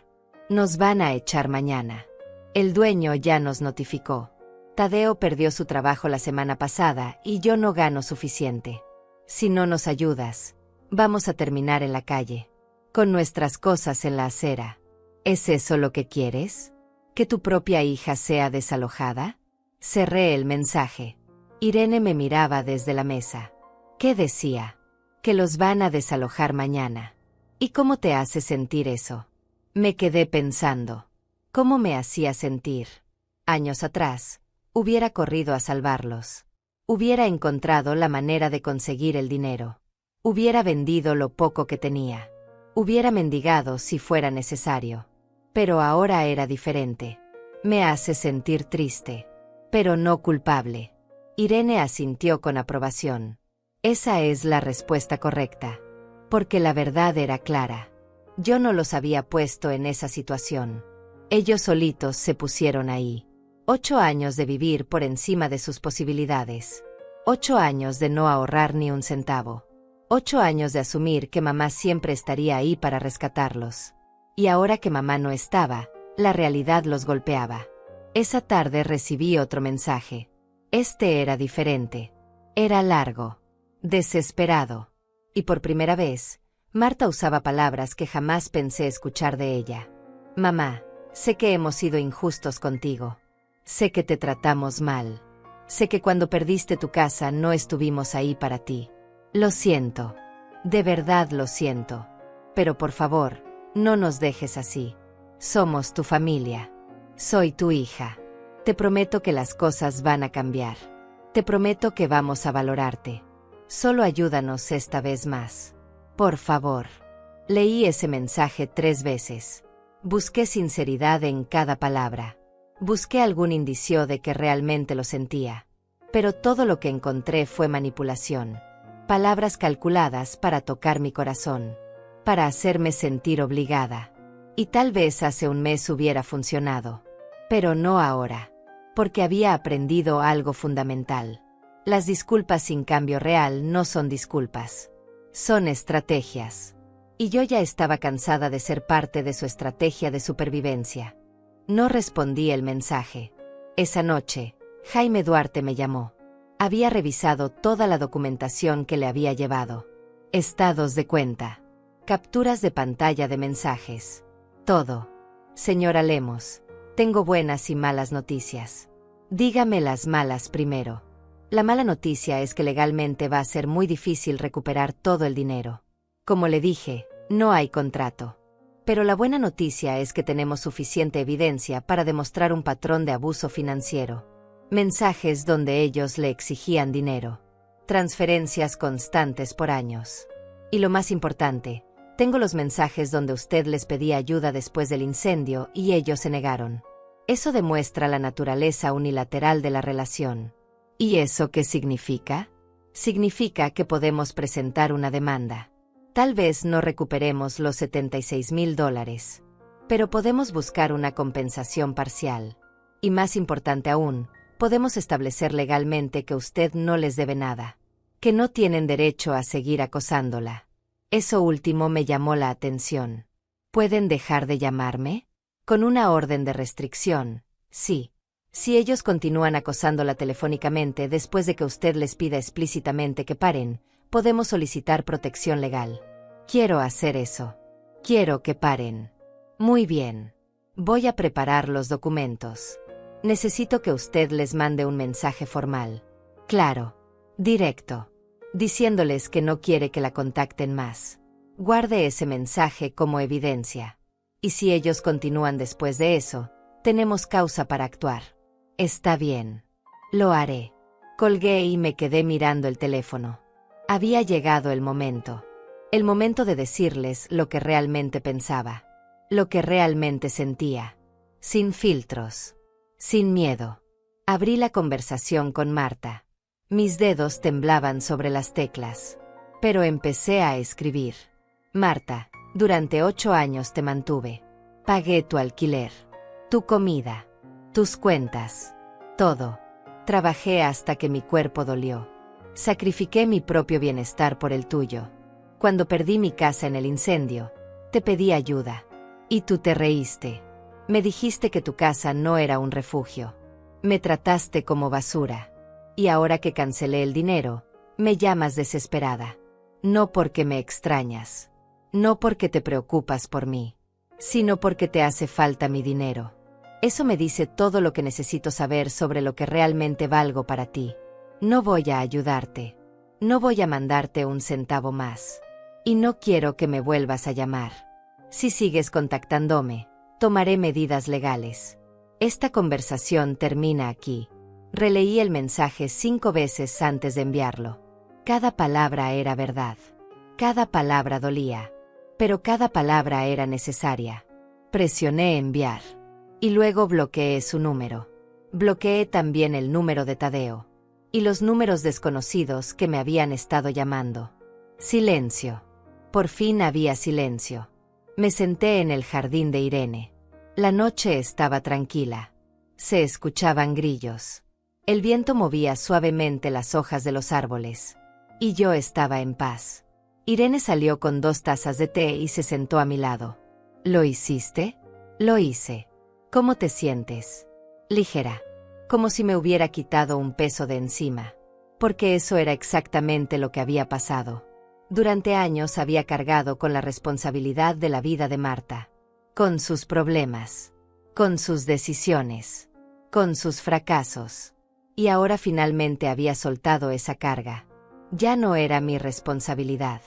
Nos van a echar mañana. El dueño ya nos notificó. Tadeo perdió su trabajo la semana pasada y yo no gano suficiente. Si no nos ayudas, vamos a terminar en la calle. Con nuestras cosas en la acera. ¿Es eso lo que quieres? ¿Que tu propia hija sea desalojada? Cerré el mensaje. Irene me miraba desde la mesa. ¿Qué decía? Que los van a desalojar mañana. ¿Y cómo te hace sentir eso? Me quedé pensando. ¿Cómo me hacía sentir? Años atrás, hubiera corrido a salvarlos. Hubiera encontrado la manera de conseguir el dinero. Hubiera vendido lo poco que tenía. Hubiera mendigado si fuera necesario. Pero ahora era diferente. Me hace sentir triste. Pero no culpable. Irene asintió con aprobación. Esa es la respuesta correcta. Porque la verdad era clara. Yo no los había puesto en esa situación. Ellos solitos se pusieron ahí. 8 años de vivir por encima de sus posibilidades. 8 años de no ahorrar ni un centavo. 8 años de asumir que mamá siempre estaría ahí para rescatarlos. Y ahora que mamá no estaba, la realidad los golpeaba. Esa tarde recibí otro mensaje. Este era diferente. Era largo. Desesperado. Y por primera vez, Marta usaba palabras que jamás pensé escuchar de ella. Mamá, sé que hemos sido injustos contigo. Sé que te tratamos mal. Sé que cuando perdiste tu casa no estuvimos ahí para ti. Lo siento. De verdad lo siento. Pero por favor, no nos dejes así. Somos tu familia. Soy tu hija. Te prometo que las cosas van a cambiar. Te prometo que vamos a valorarte. Solo ayúdanos esta vez más. Por favor. Leí ese mensaje 3 veces. Busqué sinceridad en cada palabra. Busqué algún indicio de que realmente lo sentía. Pero todo lo que encontré fue manipulación. Palabras calculadas para tocar mi corazón. Para hacerme sentir obligada. Y tal vez hace un mes hubiera funcionado. Pero no ahora. Porque había aprendido algo fundamental. Las disculpas sin cambio real no son disculpas. Son estrategias. Y yo ya estaba cansada de ser parte de su estrategia de supervivencia. No respondí el mensaje. Esa noche, Jaime Duarte me llamó. Había revisado toda la documentación que le había llevado. Estados de cuenta. Capturas de pantalla de mensajes. Todo. Señora Lemos, tengo buenas y malas noticias. Dígame las malas primero. La mala noticia es que legalmente va a ser muy difícil recuperar todo el dinero. Como le dije, no hay contrato. Pero la buena noticia es que tenemos suficiente evidencia para demostrar un patrón de abuso financiero. Mensajes donde ellos le exigían dinero. Transferencias constantes por años. Y lo más importante, tengo los mensajes donde usted les pedía ayuda después del incendio y ellos se negaron. Eso demuestra la naturaleza unilateral de la relación. ¿Y eso qué significa? Significa que podemos presentar una demanda. Tal vez no recuperemos los $76,000, pero podemos buscar una compensación parcial. Y más importante aún, podemos establecer legalmente que usted no les debe nada, que no tienen derecho a seguir acosándola. Eso último me llamó la atención. ¿Pueden dejar de llamarme? Con una orden de restricción, sí. Si ellos continúan acosándola telefónicamente después de que usted les pida explícitamente que paren, podemos solicitar protección legal. Quiero hacer eso. Quiero que paren. Muy bien. Voy a preparar los documentos. Necesito que usted les mande un mensaje formal. Claro. Directo. Diciéndoles que no quiere que la contacten más. Guarde ese mensaje como evidencia. Y si ellos continúan después de eso, tenemos causa para actuar. Está bien. Lo haré. Colgué y me quedé mirando el teléfono. Había llegado el momento. El momento de decirles lo que realmente pensaba. Lo que realmente sentía. Sin filtros. Sin miedo. Abrí la conversación con Marta. Mis dedos temblaban sobre las teclas. Pero empecé a escribir. Marta, durante 8 años te mantuve. Pagué tu alquiler, tu comida, tus cuentas, todo. Trabajé hasta que mi cuerpo dolió. Sacrifiqué mi propio bienestar por el tuyo. Cuando perdí mi casa en el incendio, te pedí ayuda. Y tú te reíste. Me dijiste que tu casa no era un refugio. Me trataste como basura. Y ahora que cancelé el dinero, me llamas desesperada. No porque me extrañas. No porque te preocupas por mí. Sino porque te hace falta mi dinero. Eso me dice todo lo que necesito saber sobre lo que realmente valgo para ti. No voy a ayudarte. No voy a mandarte un centavo más. Y no quiero que me vuelvas a llamar. Si sigues contactándome, tomaré medidas legales. Esta conversación termina aquí. Releí el mensaje 5 veces antes de enviarlo. Cada palabra era verdad. Cada palabra dolía. Pero cada palabra era necesaria. Presioné enviar. Y luego bloqueé su número. Bloqueé también el número de Tadeo. Y los números desconocidos que me habían estado llamando. Silencio. Por fin había silencio. Me senté en el jardín de Irene. La noche estaba tranquila. Se escuchaban grillos. El viento movía suavemente las hojas de los árboles. Y yo estaba en paz. Irene salió con 2 tazas de té y se sentó a mi lado. ¿Lo hiciste? Lo hice. ¿Cómo te sientes? Ligera. Como si me hubiera quitado un peso de encima. Porque eso era exactamente lo que había pasado. Durante años había cargado con la responsabilidad de la vida de Marta. Con sus problemas. Con sus decisiones. Con sus fracasos. Y ahora finalmente había soltado esa carga. Ya no era mi responsabilidad.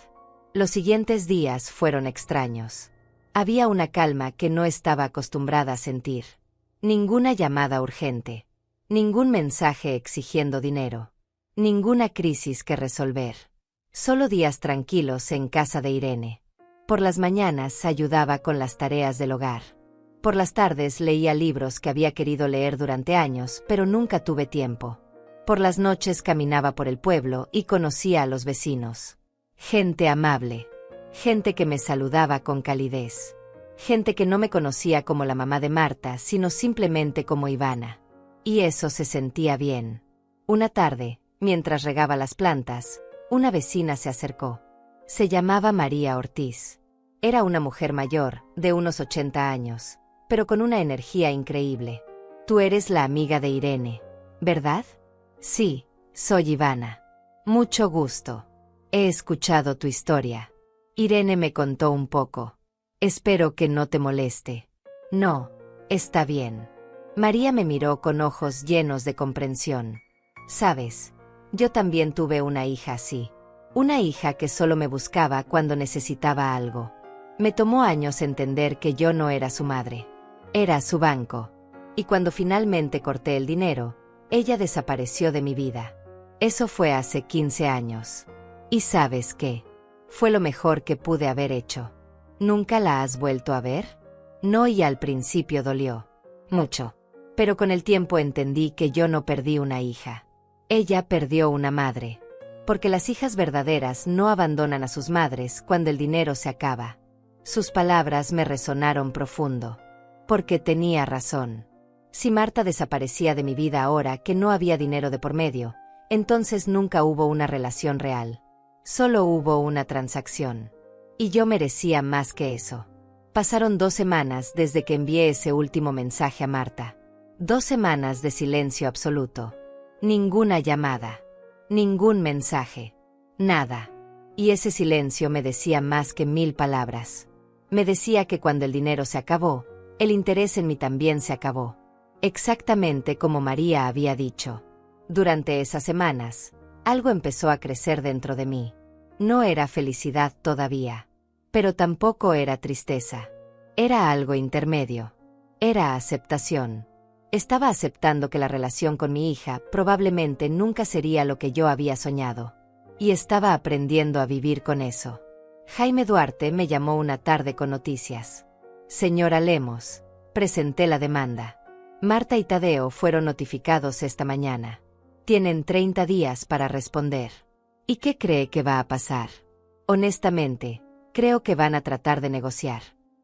Los siguientes días fueron extraños. Había una calma que no estaba acostumbrada a sentir. Ninguna llamada urgente. Ningún mensaje exigiendo dinero. Ninguna crisis que resolver. Solo días tranquilos en casa de Irene. Por las mañanas ayudaba con las tareas del hogar. Por las tardes leía libros que había querido leer durante años, pero nunca tuve tiempo. Por las noches caminaba por el pueblo y conocía a los vecinos. Gente amable. Gente que me saludaba con calidez. Gente que no me conocía como la mamá de Marta, sino simplemente como Ivana. Y eso se sentía bien. Una tarde, mientras regaba las plantas, una vecina se acercó. Se llamaba María Ortiz. Era una mujer mayor, de unos 80 años, pero con una energía increíble. Tú eres la amiga de Irene, ¿verdad? Sí, soy Ivana. Mucho gusto. He escuchado tu historia. Irene me contó un poco. Espero que no te moleste. No, está bien. María me miró con ojos llenos de comprensión. Sabes, yo también tuve una hija así. Una hija que solo me buscaba cuando necesitaba algo. Me tomó años entender que yo no era su madre. Era su banco. Y cuando finalmente corté el dinero, ella desapareció de mi vida. Eso fue hace 15 años. ¿Y sabes qué? Fue lo mejor que pude haber hecho. ¿Nunca la has vuelto a ver? No, y al principio dolió. Mucho. Pero con el tiempo entendí que yo no perdí una hija. Ella perdió una madre. Porque las hijas verdaderas no abandonan a sus madres cuando el dinero se acaba. Sus palabras me resonaron profundo. Porque tenía razón. Si Marta desaparecía de mi vida ahora que no había dinero de por medio, entonces nunca hubo una relación real. Solo hubo una transacción. Y yo merecía más que eso. Pasaron 2 semanas desde que envié ese último mensaje a Marta. 2 semanas de silencio absoluto. Ninguna llamada. Ningún mensaje. Nada. Y ese silencio me decía más que 1000 palabras. Me decía que cuando el dinero se acabó, el interés en mí también se acabó. Exactamente como María había dicho. Durante esas semanas, algo empezó a crecer dentro de mí. No era felicidad todavía. Pero tampoco era tristeza. Era algo intermedio. Era aceptación. Estaba aceptando que la relación con mi hija probablemente nunca sería lo que yo había soñado. Y estaba aprendiendo a vivir con eso. Jaime Duarte me llamó una tarde con noticias. Señora Lemos, presenté la demanda. Marta y Tadeo fueron notificados esta mañana. Tienen 30 días para responder. ¿Y qué cree que va a pasar? Honestamente, creo que van a tratar de negociar.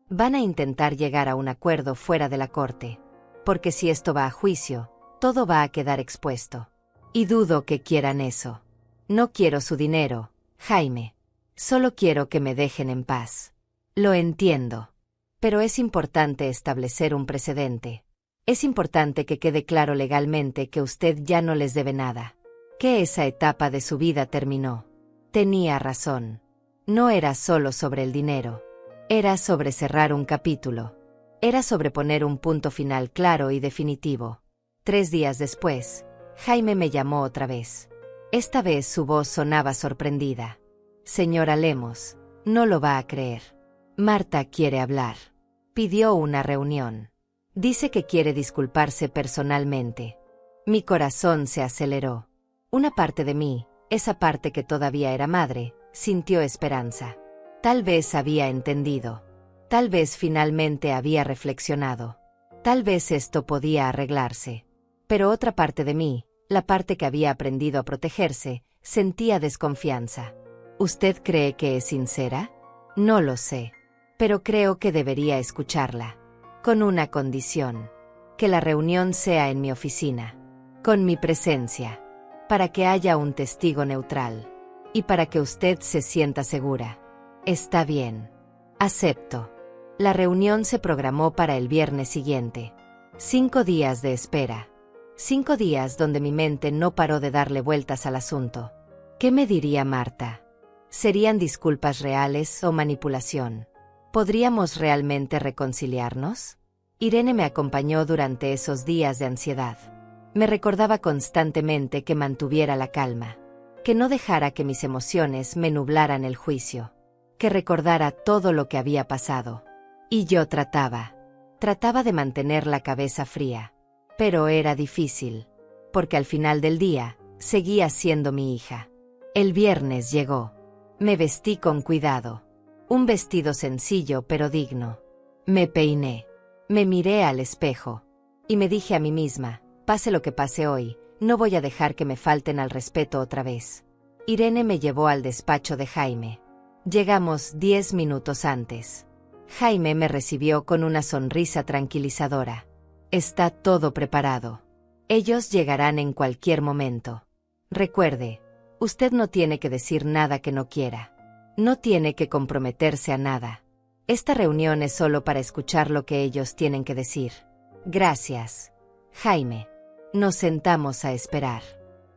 Van a intentar llegar a un acuerdo fuera de la corte. Porque si esto va a juicio, todo va a quedar expuesto. Y dudo que quieran eso. No quiero su dinero, Jaime. Solo quiero que me dejen en paz. Lo entiendo. Pero es importante establecer un precedente. Es importante que quede claro legalmente que usted ya no les debe nada. Que esa etapa de su vida terminó. Tenía razón. No era solo sobre el dinero. Era sobre cerrar un capítulo. Era sobre poner un punto final claro y definitivo. 3 días después, Jaime me llamó otra vez. Esta vez su voz sonaba sorprendida. Señora Lemos, no lo va a creer. Marta quiere hablar. Pidió una reunión. Dice que quiere disculparse personalmente. Mi corazón se aceleró. Una parte de mí, esa parte que todavía era madre, sintió esperanza. Tal vez había entendido. Tal vez finalmente había reflexionado. Tal vez esto podía arreglarse. Pero otra parte de mí, la parte que había aprendido a protegerse, sentía desconfianza. ¿Usted cree que es sincera? No lo sé. Pero creo que debería escucharla. Con una condición. Que la reunión sea en mi oficina. Con mi presencia. Para que haya un testigo neutral. Y para que usted se sienta segura. Está bien. Acepto. La reunión se programó para el viernes siguiente. 5 días de espera. 5 días donde mi mente no paró de darle vueltas al asunto. ¿Qué me diría Marta? ¿Serían disculpas reales o manipulación? ¿Podríamos realmente reconciliarnos? Irene me acompañó durante esos días de ansiedad. Me recordaba constantemente que mantuviera la calma. Que no dejara que mis emociones me nublaran el juicio. Que recordara todo lo que había pasado. Y yo trataba de mantener la cabeza fría. Pero era difícil. Porque al final del día, seguía siendo mi hija. El viernes llegó. Me vestí con cuidado. Un vestido sencillo pero digno. Me peiné. Me miré al espejo. Y me dije a mí misma, pase lo que pase hoy, no voy a dejar que me falten al respeto otra vez. Irene me llevó al despacho de Jaime. Llegamos 10 minutos antes. Jaime me recibió con una sonrisa tranquilizadora. Está todo preparado. Ellos llegarán en cualquier momento. Recuerde, usted no tiene que decir nada que no quiera. No tiene que comprometerse a nada. Esta reunión es solo para escuchar lo que ellos tienen que decir. Gracias, Jaime. Nos sentamos a esperar.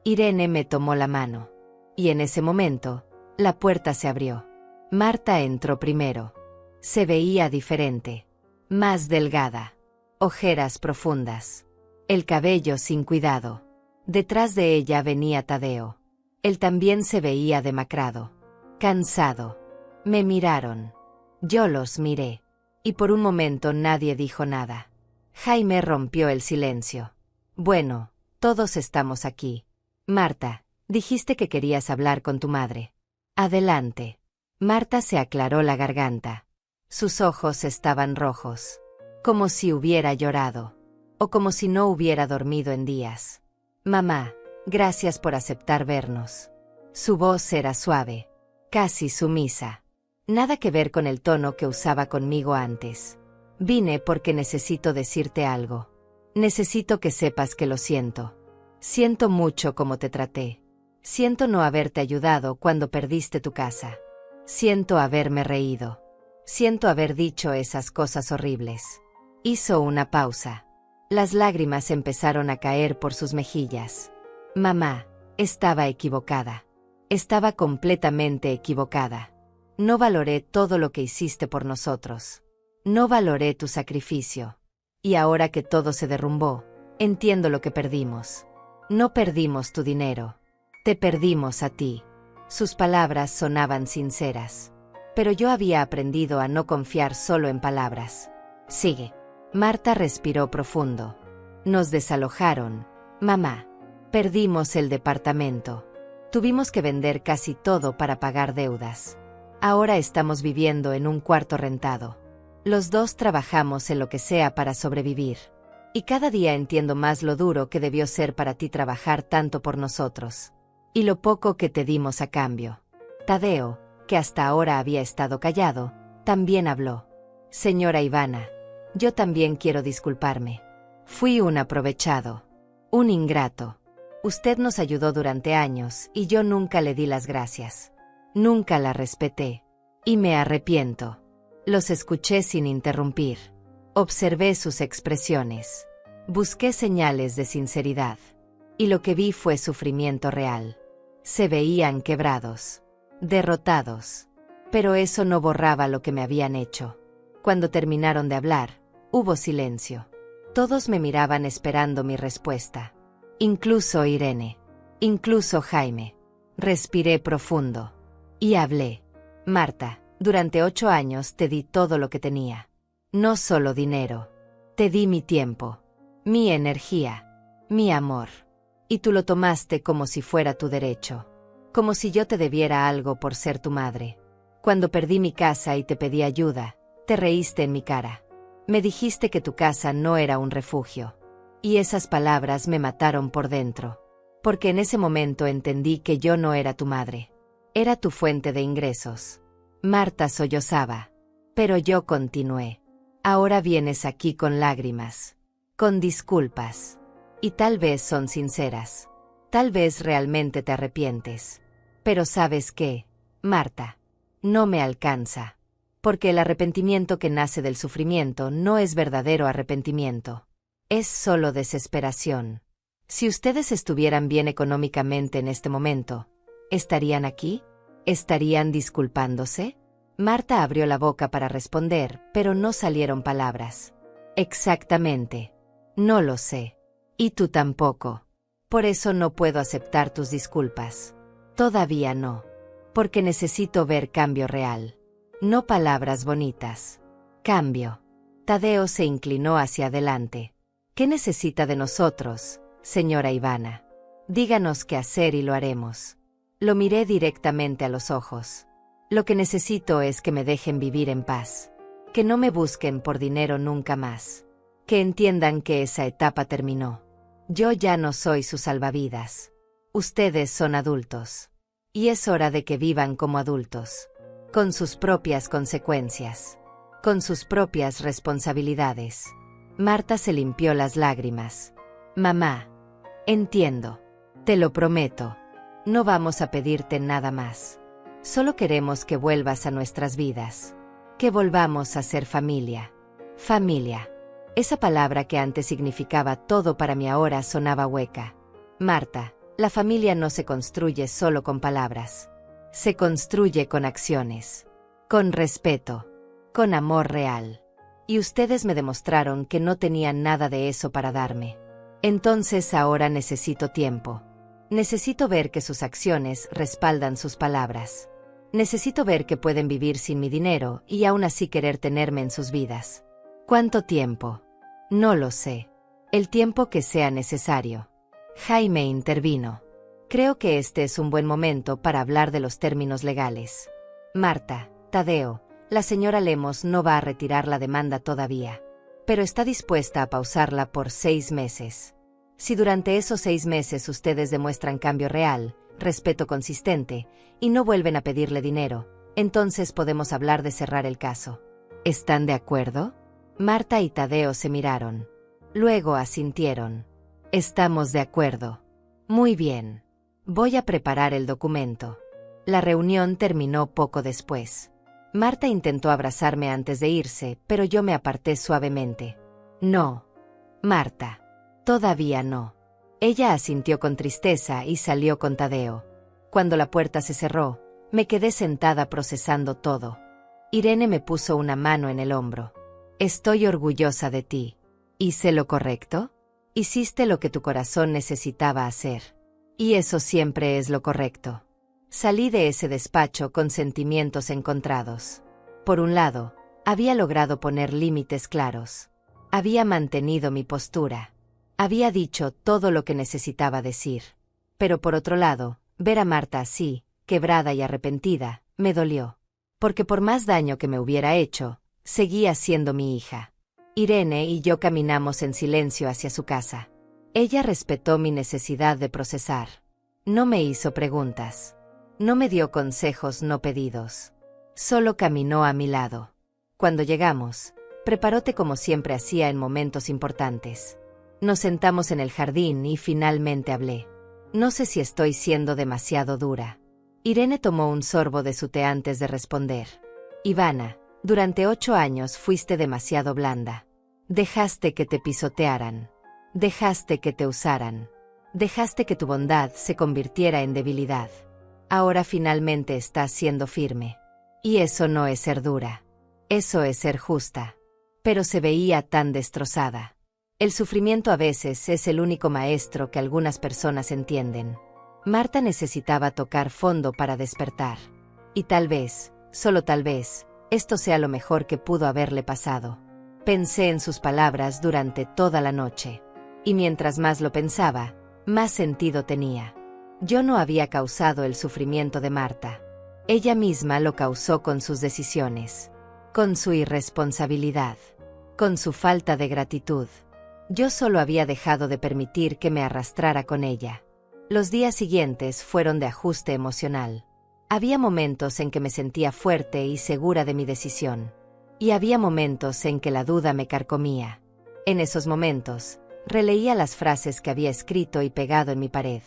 Irene me tomó la mano. Y en ese momento, la puerta se abrió. Marta entró primero. Se veía diferente. Más delgada. Ojeras profundas. El cabello sin cuidado. Detrás de ella venía Tadeo. Él también se veía demacrado. Cansado. Me miraron. Yo los miré. Y por un momento nadie dijo nada. Jaime rompió el silencio. Bueno, todos estamos aquí. Marta, dijiste que querías hablar con tu madre. Adelante. Marta se aclaró la garganta. Sus ojos estaban rojos. Como si hubiera llorado. O como si no hubiera dormido en días. Mamá, gracias por aceptar vernos. Su voz era suave, casi sumisa. Nada que ver con el tono que usaba conmigo antes. Vine porque necesito decirte algo. Necesito que sepas que lo siento. Siento mucho cómo te traté. Siento no haberte ayudado cuando perdiste tu casa. Siento haberme reído. Siento haber dicho esas cosas horribles. Hizo una pausa. Las lágrimas empezaron a caer por sus mejillas. Mamá, estaba equivocada. Estaba completamente equivocada. No valoré todo lo que hiciste por nosotros. No valoré tu sacrificio. Y ahora que todo se derrumbó, entiendo lo que perdimos. No perdimos tu dinero. Te perdimos a ti. Sus palabras sonaban sinceras. Pero yo había aprendido a no confiar solo en palabras. Sigue. Marta respiró profundo. Nos desalojaron, mamá. Perdimos el departamento. Tuvimos que vender casi todo para pagar deudas. Ahora estamos viviendo en un cuarto rentado. Los dos trabajamos en lo que sea para sobrevivir. Y cada día entiendo más lo duro que debió ser para ti trabajar tanto por nosotros. Y lo poco que te dimos a cambio. Tadeo, que hasta ahora había estado callado, también habló. Señora Ivana, yo también quiero disculparme. Fui un aprovechado. Un ingrato. Usted nos ayudó durante años y yo nunca le di las gracias. Nunca la respeté. Y me arrepiento. Los escuché sin interrumpir. Observé sus expresiones. Busqué señales de sinceridad. Y lo que vi fue sufrimiento real. Se veían quebrados. Derrotados. Pero eso no borraba lo que me habían hecho. Cuando terminaron de hablar, hubo silencio. Todos me miraban esperando mi respuesta. Incluso Irene. Incluso Jaime. Respiré profundo. Y hablé. Marta, durante 8 años te di todo lo que tenía. No solo dinero. Te di mi tiempo. Mi energía. Mi amor. Y tú lo tomaste como si fuera tu derecho. Como si yo te debiera algo por ser tu madre. Cuando perdí mi casa y te pedí ayuda, te reíste en mi cara. Me dijiste que tu casa no era un refugio. Y esas palabras me mataron por dentro. Porque en ese momento entendí que yo no era tu madre. Era tu fuente de ingresos. Marta sollozaba. Pero yo continué. Ahora vienes aquí con lágrimas. Con disculpas. Y tal vez son sinceras. Tal vez realmente te arrepientes. Pero ¿sabes qué, Marta? No me alcanza. Porque el arrepentimiento que nace del sufrimiento no es verdadero arrepentimiento. Es solo desesperación. Si ustedes estuvieran bien económicamente en este momento, ¿estarían aquí? ¿Estarían disculpándose? Marta abrió la boca para responder, pero no salieron palabras. Exactamente. No lo sé. Y tú tampoco. Por eso no puedo aceptar tus disculpas. Todavía no. Porque necesito ver cambio real. No palabras bonitas. Cambio. Tadeo se inclinó hacia adelante. ¿Qué necesita de nosotros, señora Ivana? Díganos qué hacer y lo haremos. Lo miré directamente a los ojos. Lo que necesito es que me dejen vivir en paz. Que no me busquen por dinero nunca más. Que entiendan que esa etapa terminó. Yo ya no soy su salvavidas. Ustedes son adultos. Y es hora de que vivan como adultos. Con sus propias consecuencias. Con sus propias responsabilidades. Marta se limpió las lágrimas. Mamá. Entiendo. Te lo prometo. No vamos a pedirte nada más. Solo queremos que vuelvas a nuestras vidas. Que volvamos a ser familia. Familia. Esa palabra que antes significaba todo para mí ahora sonaba hueca. Marta, la familia no se construye solo con palabras. Se construye con acciones. Con respeto. Con amor real. Y ustedes me demostraron que no tenían nada de eso para darme. Entonces ahora necesito tiempo. Necesito ver que sus acciones respaldan sus palabras. Necesito ver que pueden vivir sin mi dinero y aún así querer tenerme en sus vidas. ¿Cuánto tiempo? No lo sé. El tiempo que sea necesario. Jaime intervino. Creo que este es un buen momento para hablar de los términos legales. Marta, Tadeo, la señora Lemos no va a retirar la demanda todavía. Pero está dispuesta a pausarla por 6 meses. Si durante esos 6 meses ustedes demuestran cambio real, respeto consistente, y no vuelven a pedirle dinero, entonces podemos hablar de cerrar el caso. ¿Están de acuerdo? Marta y Tadeo se miraron. Luego asintieron. Estamos de acuerdo. Muy bien. Voy a preparar el documento. La reunión terminó poco después. Marta intentó abrazarme antes de irse, pero yo me aparté suavemente. No. Marta. Todavía no. Ella asintió con tristeza y salió con Tadeo. Cuando la puerta se cerró, me quedé sentada procesando todo. Irene me puso una mano en el hombro. Estoy orgullosa de ti. ¿Hice lo correcto? Hiciste lo que tu corazón necesitaba hacer. Y eso siempre es lo correcto. Salí de ese despacho con sentimientos encontrados. Por un lado, había logrado poner límites claros. Había mantenido mi postura. Había dicho todo lo que necesitaba decir. Pero por otro lado, ver a Marta así, quebrada y arrepentida, me dolió. Porque por más daño que me hubiera hecho, seguía siendo mi hija. Irene y yo caminamos en silencio hacia su casa. Ella respetó mi necesidad de procesar. No me hizo preguntas. No me dio consejos no pedidos. Solo caminó a mi lado. Cuando llegamos, preparó té como siempre hacía en momentos importantes. Nos sentamos en el jardín y finalmente hablé. No sé si estoy siendo demasiado dura. Irene tomó un sorbo de su té antes de responder. Ivana, durante 8 años fuiste demasiado blanda. Dejaste que te pisotearan. Dejaste que te usaran. Dejaste que tu bondad se convirtiera en debilidad. Ahora finalmente estás siendo firme. Y eso no es ser dura. Eso es ser justa. Pero se veía tan destrozada. El sufrimiento a veces es el único maestro que algunas personas entienden. Marta necesitaba tocar fondo para despertar. Y tal vez, solo tal vez, esto sea lo mejor que pudo haberle pasado. Pensé en sus palabras durante toda la noche. Y mientras más lo pensaba, más sentido tenía. Yo no había causado el sufrimiento de Marta. Ella misma lo causó con sus decisiones, con su irresponsabilidad, con su falta de gratitud. Yo solo había dejado de permitir que me arrastrara con ella. Los días siguientes fueron de ajuste emocional. Había momentos en que me sentía fuerte y segura de mi decisión. Y había momentos en que la duda me carcomía. En esos momentos, releía las frases que había escrito y pegado en mi pared.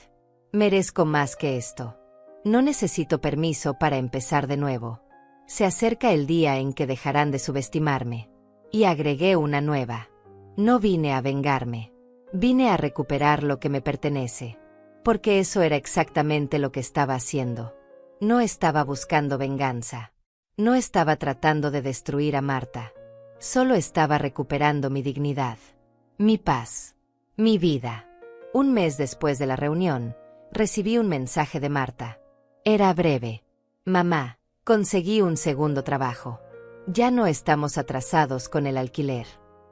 Merezco más que esto. No necesito permiso para empezar de nuevo. Se acerca el día en que dejarán de subestimarme. Y agregué una nueva. No vine a vengarme. Vine a recuperar lo que me pertenece. Porque eso era exactamente lo que estaba haciendo. No estaba buscando venganza. No estaba tratando de destruir a Marta. Solo estaba recuperando mi dignidad. Mi paz. Mi vida. Un mes después de la reunión, recibí un mensaje de Marta. Era breve. Mamá, conseguí un segundo trabajo. Ya no estamos atrasados con el alquiler.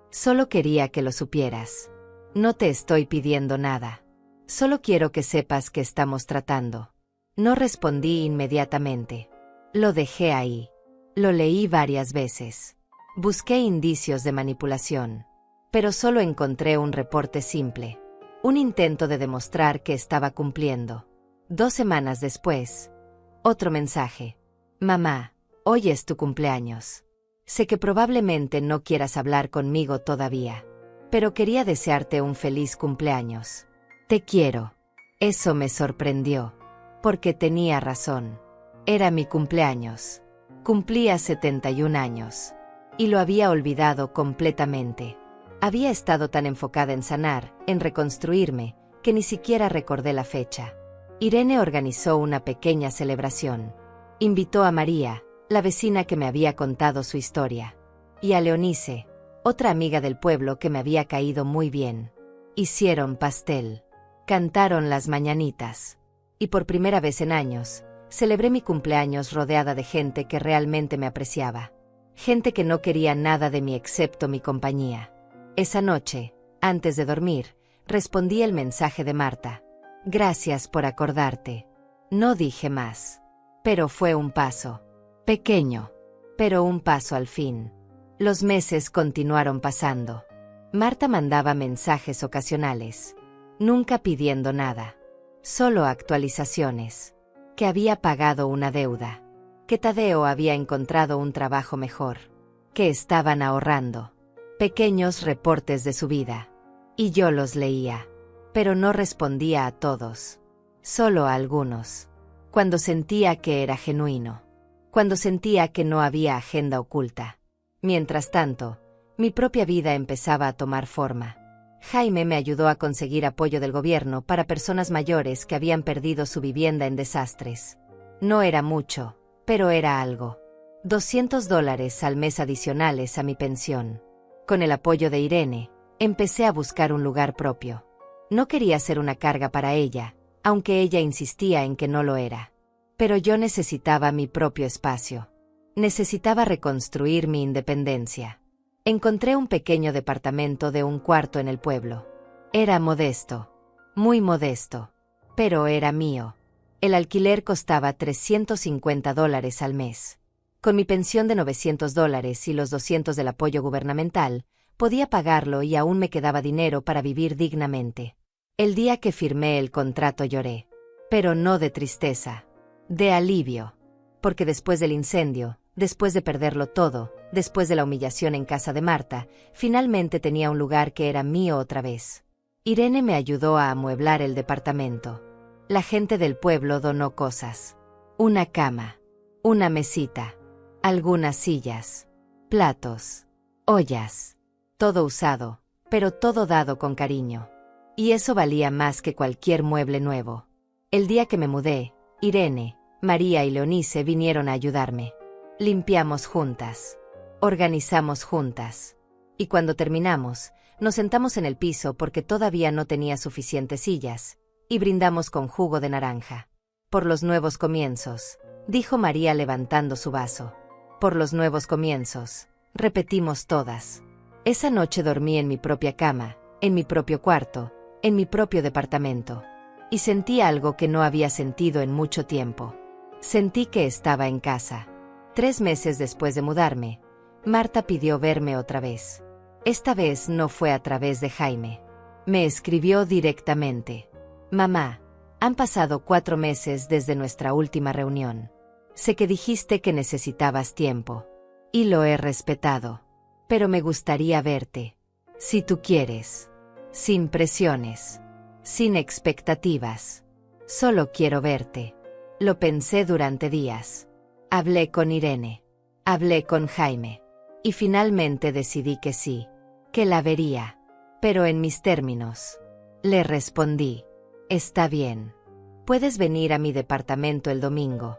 Solo quería que lo supieras. No te estoy pidiendo nada. Solo quiero que sepas que estamos tratando. No respondí inmediatamente. Lo dejé ahí. Lo leí varias veces. Busqué indicios de manipulación. Pero solo encontré un reporte simple. Un intento de demostrar que estaba cumpliendo. 2 semanas después, otro mensaje. Mamá, hoy es tu cumpleaños. Sé que probablemente no quieras hablar conmigo todavía. Pero quería desearte un feliz cumpleaños. Te quiero. Eso me sorprendió. Porque tenía razón. Era mi cumpleaños. Cumplía 71 años. Y lo había olvidado completamente. Había estado tan enfocada en sanar, en reconstruirme, que ni siquiera recordé la fecha. Irene organizó una pequeña celebración. Invitó a María, la vecina que me había contado su historia. Y a Leonice, otra amiga del pueblo que me había caído muy bien. Hicieron pastel. Cantaron las mañanitas. Y por primera vez en años, celebré mi cumpleaños rodeada de gente que realmente me apreciaba. Gente que no quería nada de mí excepto mi compañía. Esa noche, antes de dormir, respondí el mensaje de Marta. Gracias por acordarte. No dije más. Pero fue un paso. Pequeño. Pero un paso al fin. Los meses continuaron pasando. Marta mandaba mensajes ocasionales. Nunca pidiendo nada. Solo actualizaciones. Que había pagado una deuda. Que Tadeo había encontrado un trabajo mejor. Que estaban ahorrando. Pequeños reportes de su vida. Y yo los leía. Pero no respondía a todos. Solo a algunos. Cuando sentía que era genuino. Cuando sentía que no había agenda oculta. Mientras tanto, mi propia vida empezaba a tomar forma. Jaime me ayudó a conseguir apoyo del gobierno para personas mayores que habían perdido su vivienda en desastres. No era mucho, pero era algo. $200 al mes adicionales a mi pensión. Con el apoyo de Irene, empecé a buscar un lugar propio. No quería ser una carga para ella, aunque ella insistía en que no lo era. Pero yo necesitaba mi propio espacio. Necesitaba reconstruir mi independencia. Encontré un pequeño departamento de un cuarto en el pueblo. Era modesto, muy modesto, pero era mío. El alquiler costaba $350 al mes. Con mi pensión de $900 y los 200 del apoyo gubernamental, podía pagarlo y aún me quedaba dinero para vivir dignamente. El día que firmé el contrato lloré, pero no de tristeza, de alivio, porque después del incendio, después de perderlo todo, después de la humillación en casa de Marta, finalmente tenía un lugar que era mío otra vez. Irene me ayudó a amueblar el departamento. La gente del pueblo donó cosas. Una cama, una mesita, algunas sillas, platos, ollas. Todo usado, pero todo dado con cariño. Y eso valía más que cualquier mueble nuevo. El día que me mudé, Irene, María y Leonice vinieron a ayudarme. Limpiamos juntas. Organizamos juntas. Y cuando terminamos, nos sentamos en el piso porque todavía no tenía suficientes sillas, y brindamos con jugo de naranja. Por los nuevos comienzos, dijo María levantando su vaso. Por los nuevos comienzos, repetimos todas. Esa noche dormí en mi propia cama, en mi propio cuarto, en mi propio departamento. Y sentí algo que no había sentido en mucho tiempo. Sentí que estaba en casa. 3 meses después de mudarme, Marta pidió verme otra vez. Esta vez no fue a través de Jaime. Me escribió directamente. Mamá, han pasado 4 meses desde nuestra última reunión. Sé que dijiste que necesitabas tiempo. Y lo he respetado. Pero me gustaría verte. Si tú quieres. Sin presiones. Sin expectativas. Solo quiero verte. Lo pensé durante días. Hablé con Irene. Hablé con Jaime. Y finalmente decidí que sí. Que la vería. Pero en mis términos. Le respondí. Está bien. Puedes venir a mi departamento el domingo.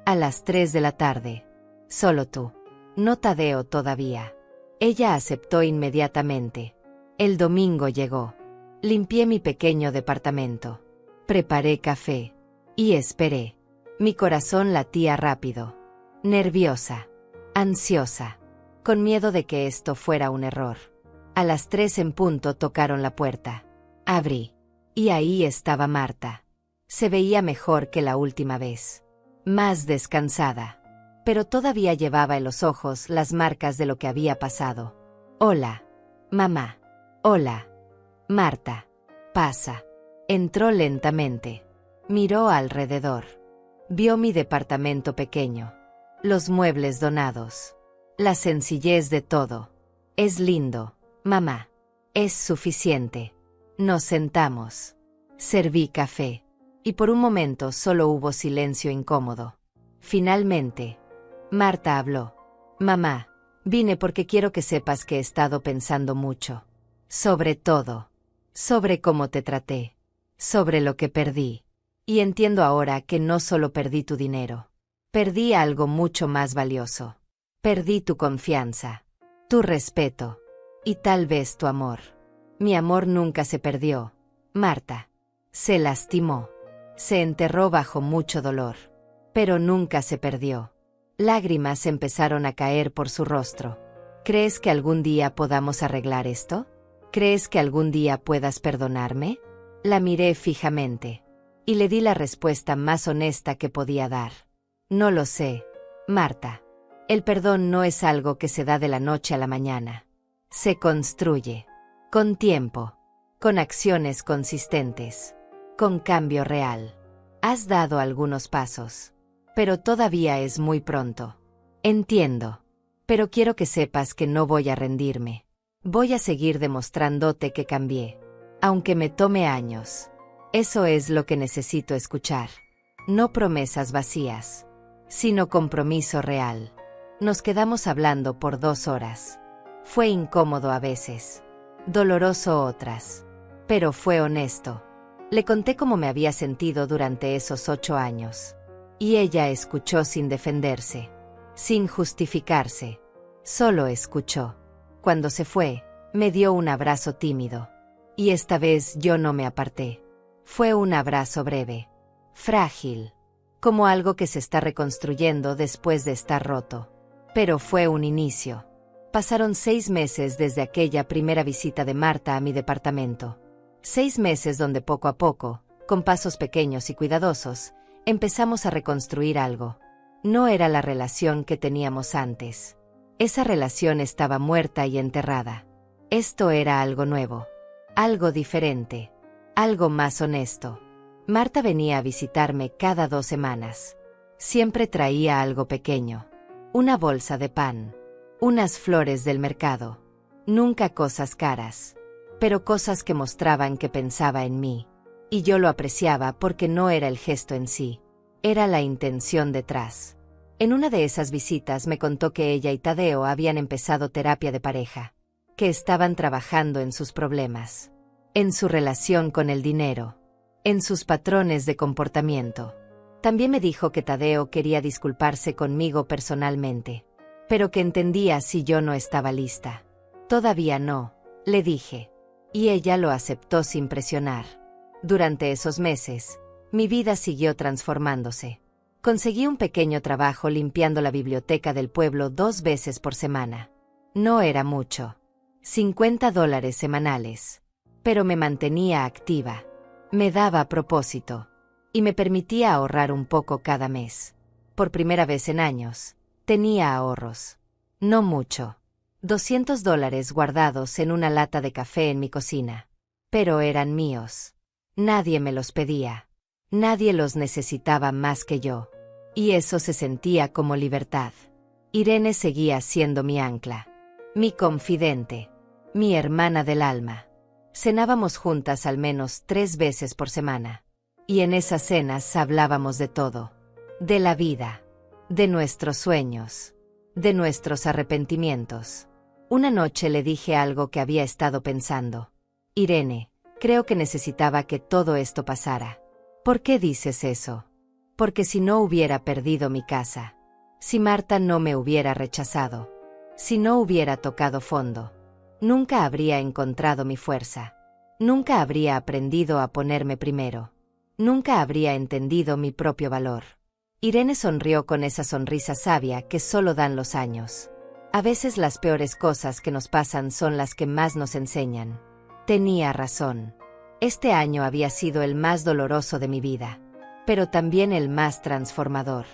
A las 3 de la tarde. Solo tú. No Tadeo todavía. Ella aceptó inmediatamente. El domingo llegó. Limpié mi pequeño departamento. Preparé café. Y esperé. Mi corazón latía rápido. Nerviosa. Ansiosa. Con miedo de que esto fuera un error. A las 3 en punto tocaron la puerta. Abrí. Y ahí estaba Marta. Se veía mejor que la última vez. Más descansada. Pero todavía llevaba en los ojos las marcas de lo que había pasado. Hola. Mamá. Hola. Marta. Pasa. Entró lentamente. Miró alrededor. Vio mi departamento pequeño. Los muebles donados. La sencillez de todo. Es lindo, mamá. Es suficiente. Nos sentamos. Serví café. Y por un momento solo hubo silencio incómodo. Finalmente, Marta habló. Mamá, vine porque quiero que sepas que he estado pensando mucho. Sobre todo. Sobre cómo te traté. Sobre lo que perdí. Y entiendo ahora que no solo perdí tu dinero. Perdí algo mucho más valioso. Perdí tu confianza. Tu respeto. Y tal vez tu amor. Mi amor nunca se perdió, Marta. Se lastimó. Se enterró bajo mucho dolor. Pero nunca se perdió. Lágrimas empezaron a caer por su rostro. ¿Crees que algún día podamos arreglar esto? ¿Crees que algún día puedas perdonarme? La miré fijamente. Y le di la respuesta más honesta que podía dar. No lo sé, Marta. El perdón no es algo que se da de la noche a la mañana. Se construye. Con tiempo. Con acciones consistentes. con cambio real. Has dado algunos pasos. Pero todavía es muy pronto. Entiendo. Pero quiero que sepas que no voy a rendirme. Voy a seguir demostrándote que cambié. Aunque me tome años. Eso es lo que necesito escuchar. No promesas vacías, sino compromiso real. Nos quedamos hablando por 2 horas. Fue incómodo a veces, doloroso otras, pero fue honesto. Le conté cómo me había sentido durante esos 8 años. Y ella escuchó sin defenderse, sin justificarse. Solo escuchó. Cuando se fue, me dio un abrazo tímido. Y esta vez yo no me aparté. Fue un abrazo breve, frágil, como algo que se está reconstruyendo después de estar roto. Pero fue un inicio. Pasaron 6 meses desde aquella primera visita de Marta a mi departamento. 6 meses donde poco a poco, con pasos pequeños y cuidadosos, empezamos a reconstruir algo. No era la relación que teníamos antes. Esa relación estaba muerta y enterrada. Esto era algo nuevo, algo diferente, algo más honesto. Marta venía a visitarme cada 2 semanas. Siempre traía algo pequeño. Una bolsa de pan. Unas flores del mercado. Nunca cosas caras. Pero cosas que mostraban que pensaba en mí. Y yo lo apreciaba porque no era el gesto en sí. Era la intención detrás. En una de esas visitas me contó que ella y Tadeo habían empezado terapia de pareja. Que estaban trabajando en sus problemas. En su relación con el dinero. En sus patrones de comportamiento. También me dijo que Tadeo quería disculparse conmigo personalmente. Pero que entendía si yo no estaba lista. Todavía no, le dije. Y ella lo aceptó sin presionar. Durante esos meses, mi vida siguió transformándose. Conseguí un pequeño trabajo limpiando la biblioteca del pueblo 2 veces por semana. No era mucho. $50 semanales. Pero me mantenía activa. Me daba propósito. Y me permitía ahorrar un poco cada mes. Por primera vez en años, tenía ahorros. No mucho. $200 guardados en una lata de café en mi cocina. Pero eran míos. Nadie me los pedía. Nadie los necesitaba más que yo. Y eso se sentía como libertad. Irene seguía siendo mi ancla. Mi confidente. Mi hermana del alma. Cenábamos juntas al menos 3 veces por semana. Y en esas cenas hablábamos de todo. De la vida. De nuestros sueños. De nuestros arrepentimientos. Una noche le dije algo que había estado pensando. Irene, creo que necesitaba que todo esto pasara. ¿Por qué dices eso? Porque si no hubiera perdido mi casa. Si Marta no me hubiera rechazado. Si no hubiera tocado fondo. Nunca habría encontrado mi fuerza. Nunca habría aprendido a ponerme primero. Nunca habría entendido mi propio valor. Irene sonrió con esa sonrisa sabia que solo dan los años. A veces las peores cosas que nos pasan son las que más nos enseñan. Tenía razón. Este año había sido el más doloroso de mi vida, pero también el más transformador.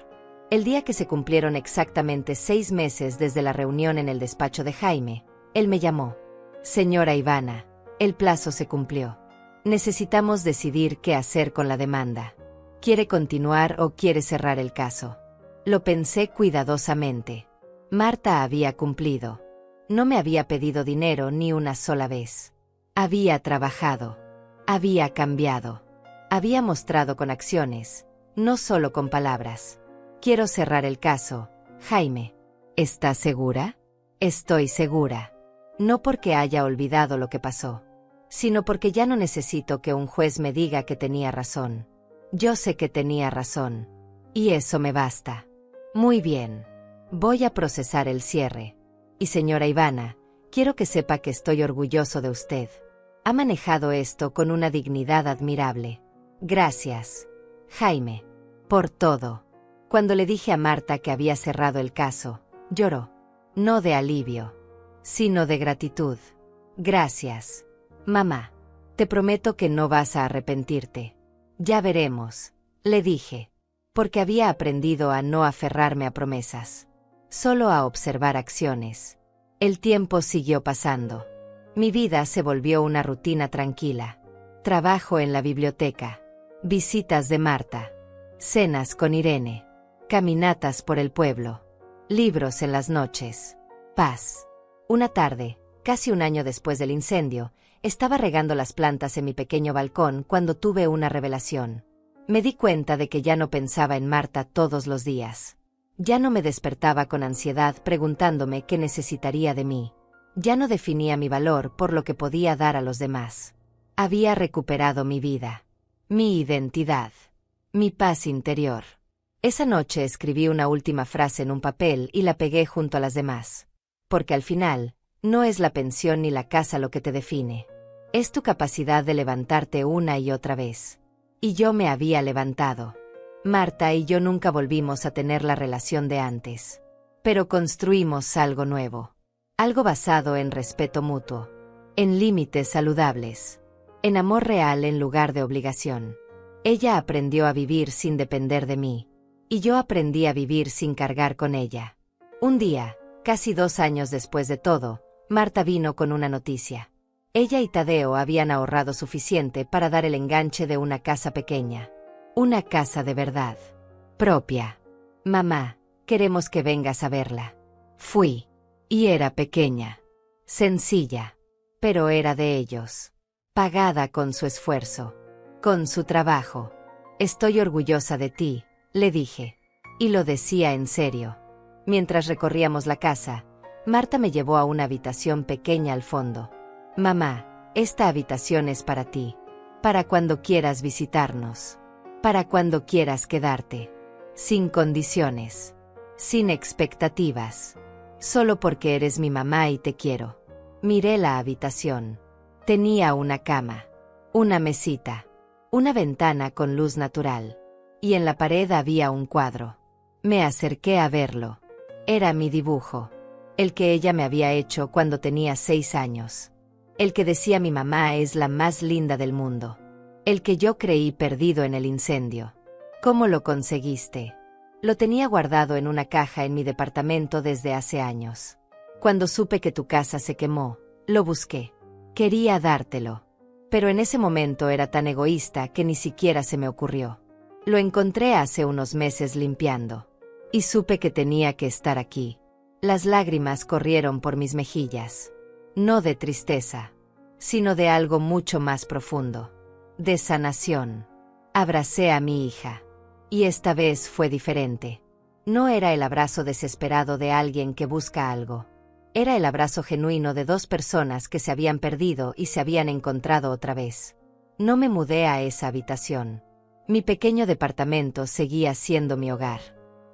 El día que se cumplieron exactamente 6 meses desde la reunión en el despacho de Jaime, él me llamó. Señora Ivana, el plazo se cumplió. Necesitamos decidir qué hacer con la demanda. ¿Quiere continuar o quiere cerrar el caso? Lo pensé cuidadosamente. Marta había cumplido. No me había pedido dinero ni una sola vez. Había trabajado. Había cambiado. Había mostrado con acciones, no solo con palabras. Quiero cerrar el caso, Jaime. ¿Estás segura? Estoy segura. No porque haya olvidado lo que pasó, sino porque ya no necesito que un juez me diga que tenía razón. Yo sé que tenía razón. Y eso me basta. Muy bien. Voy a procesar el cierre. Y señora Ivana, quiero que sepa que estoy orgulloso de usted. Ha manejado esto con una dignidad admirable. Gracias, Jaime, por todo. Cuando le dije a Marta que había cerrado el caso, lloró. No de alivio, sino de gratitud. Gracias, mamá. Te prometo que no vas a arrepentirte. Ya veremos, le dije, porque había aprendido a no aferrarme a promesas, solo a observar acciones. El tiempo siguió pasando. Mi vida se volvió una rutina tranquila. Trabajo en la biblioteca. visitas de Marta, cenas con Irene, caminatas por el pueblo, libros en las noches, paz. Una tarde, casi un año después del incendio, estaba regando las plantas en mi pequeño balcón cuando tuve una revelación. Me di cuenta de que ya no pensaba en Marta todos los días. Ya no me despertaba con ansiedad preguntándome qué necesitaría de mí. Ya no definía mi valor por lo que podía dar a los demás. Había recuperado mi vida, mi identidad, mi paz interior. Esa noche escribí una última frase en un papel y la pegué junto a las demás. Porque al final, no es la pensión ni la casa lo que te define. Es tu capacidad de levantarte una y otra vez. Y yo me había levantado. Marta y yo nunca volvimos a tener la relación de antes. Pero construimos algo nuevo. Algo basado en respeto mutuo. En límites saludables. En amor real en lugar de obligación. Ella aprendió a vivir sin depender de mí. Y yo aprendí a vivir sin cargar con ella. Un día, casi 2 años después de todo, Marta vino con una noticia. Ella y Tadeo habían ahorrado suficiente para dar el enganche de una casa pequeña. Una casa de verdad. Propia. Mamá, queremos que vengas a verla. Fui. Y era pequeña. Sencilla. Pero era de ellos. Pagada con su esfuerzo. Con su trabajo. Estoy orgullosa de ti, le dije. Y lo decía en serio. Mientras recorríamos la casa, Marta me llevó a una habitación pequeña al fondo. Mamá, esta habitación es para ti. Para cuando quieras visitarnos. Para cuando quieras quedarte. Sin condiciones. Sin expectativas. Solo porque eres mi mamá y te quiero. Miré la habitación. Tenía una cama. Una mesita. Una ventana con luz natural. Y en la pared había un cuadro. Me acerqué a verlo. Era mi dibujo. El que ella me había hecho cuando tenía 6 años. El que decía mi mamá es la más linda del mundo. El que yo creí perdido en el incendio. ¿Cómo lo conseguiste? Lo tenía guardado en una caja en mi departamento desde hace años. Cuando supe que tu casa se quemó, lo busqué. Quería dártelo. Pero en ese momento era tan egoísta que ni siquiera se me ocurrió. Lo encontré hace unos meses limpiando. Y supe que tenía que estar aquí. Las lágrimas corrieron por mis mejillas. No de tristeza, sino de algo mucho más profundo. De sanación. Abracé a mi hija. Y esta vez fue diferente. No era el abrazo desesperado de alguien que busca algo. Era el abrazo genuino de 2 personas que se habían perdido y se habían encontrado otra vez. No me mudé a esa habitación. Mi pequeño departamento seguía siendo mi hogar.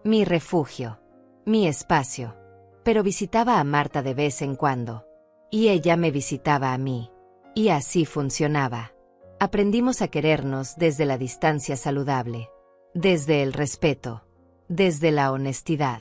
Mi refugio. Mi espacio. Pero visitaba a Marta de vez en cuando. Y ella me visitaba a mí. Y así funcionaba. Aprendimos a querernos desde la distancia saludable. Desde el respeto. Desde la honestidad.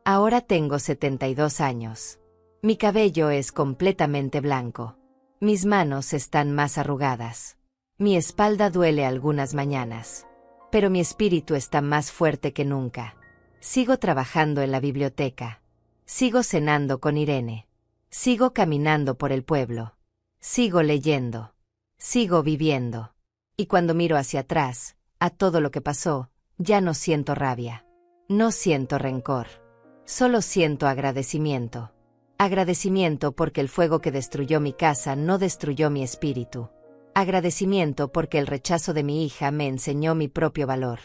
Ahora tengo 72 años. Mi cabello es completamente blanco. Mis manos están más arrugadas. Mi espalda duele algunas mañanas. Pero mi espíritu está más fuerte que nunca. Sigo trabajando en la biblioteca. Sigo cenando con Irene. Sigo caminando por el pueblo. Sigo leyendo. Sigo viviendo. Y cuando miro hacia atrás, a todo lo que pasó, ya no siento rabia. No siento rencor. Solo siento agradecimiento. Agradecimiento porque el fuego que destruyó mi casa no destruyó mi espíritu. Agradecimiento porque el rechazo de mi hija me enseñó mi propio valor.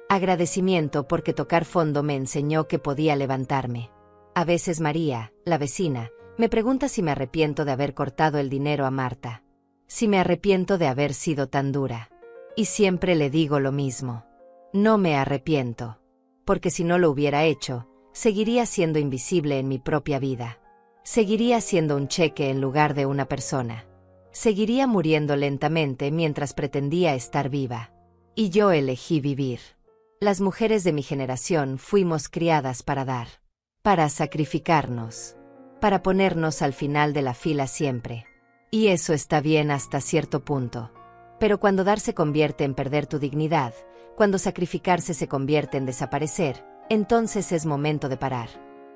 Agradecimiento porque tocar fondo me enseñó que podía levantarme. A veces María, la vecina, me pregunta si me arrepiento de haber cortado el dinero a Marta. Si me arrepiento de haber sido tan dura. Y siempre le digo lo mismo. No me arrepiento. Porque si no lo hubiera hecho, seguiría siendo invisible en mi propia vida. Seguiría siendo un cheque en lugar de una persona. Seguiría muriendo lentamente mientras pretendía estar viva. Y yo elegí vivir. Las mujeres de mi generación fuimos criadas para dar. Para sacrificarnos. Para ponernos al final de la fila siempre. Y eso está bien hasta cierto punto. Pero cuando dar se convierte en perder tu dignidad, cuando sacrificarse se convierte en desaparecer, entonces es momento de parar.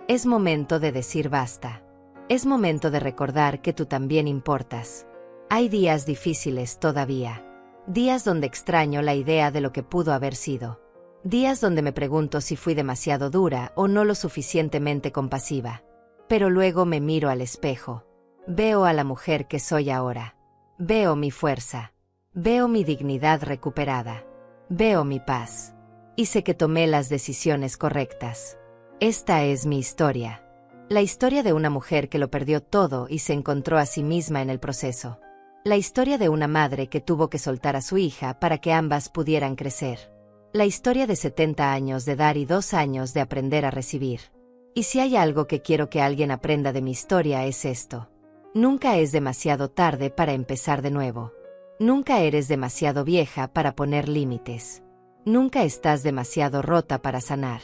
Es momento de decir basta. Es momento de recordar que tú también importas. Hay días difíciles todavía. Días donde extraño la idea de lo que pudo haber sido. Días donde me pregunto si fui demasiado dura o no lo suficientemente compasiva. Pero luego me miro al espejo. Veo a la mujer que soy ahora. Veo mi fuerza. Veo mi dignidad recuperada. Veo mi paz. Y sé que tomé las decisiones correctas. Esta es mi historia. La historia de una mujer que lo perdió todo y se encontró a sí misma en el proceso. La historia de una madre que tuvo que soltar a su hija para que ambas pudieran crecer. La historia de 70 años de dar y 2 años de aprender a recibir. Y si hay algo que quiero que alguien aprenda de mi historia es esto. Nunca es demasiado tarde para empezar de nuevo. Nunca eres demasiado vieja para poner límites. Nunca estás demasiado rota para sanar.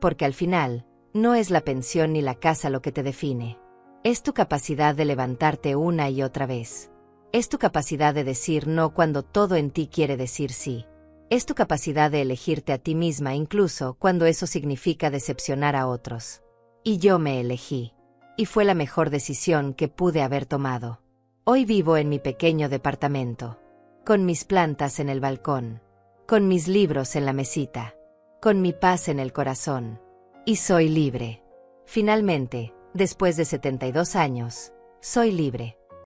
Porque al final, no es la pensión ni la casa lo que te define. Es tu capacidad de levantarte una y otra vez. Es tu capacidad de decir no cuando todo en ti quiere decir sí. Es tu capacidad de elegirte a ti misma incluso cuando eso significa decepcionar a otros. Y yo me elegí. Y fue la mejor decisión que pude haber tomado. Hoy vivo en mi pequeño departamento. Con mis plantas en el balcón. Con mis libros en la mesita. Con mi paz en el corazón. Y soy libre. Finalmente, después de 72 años, soy libre.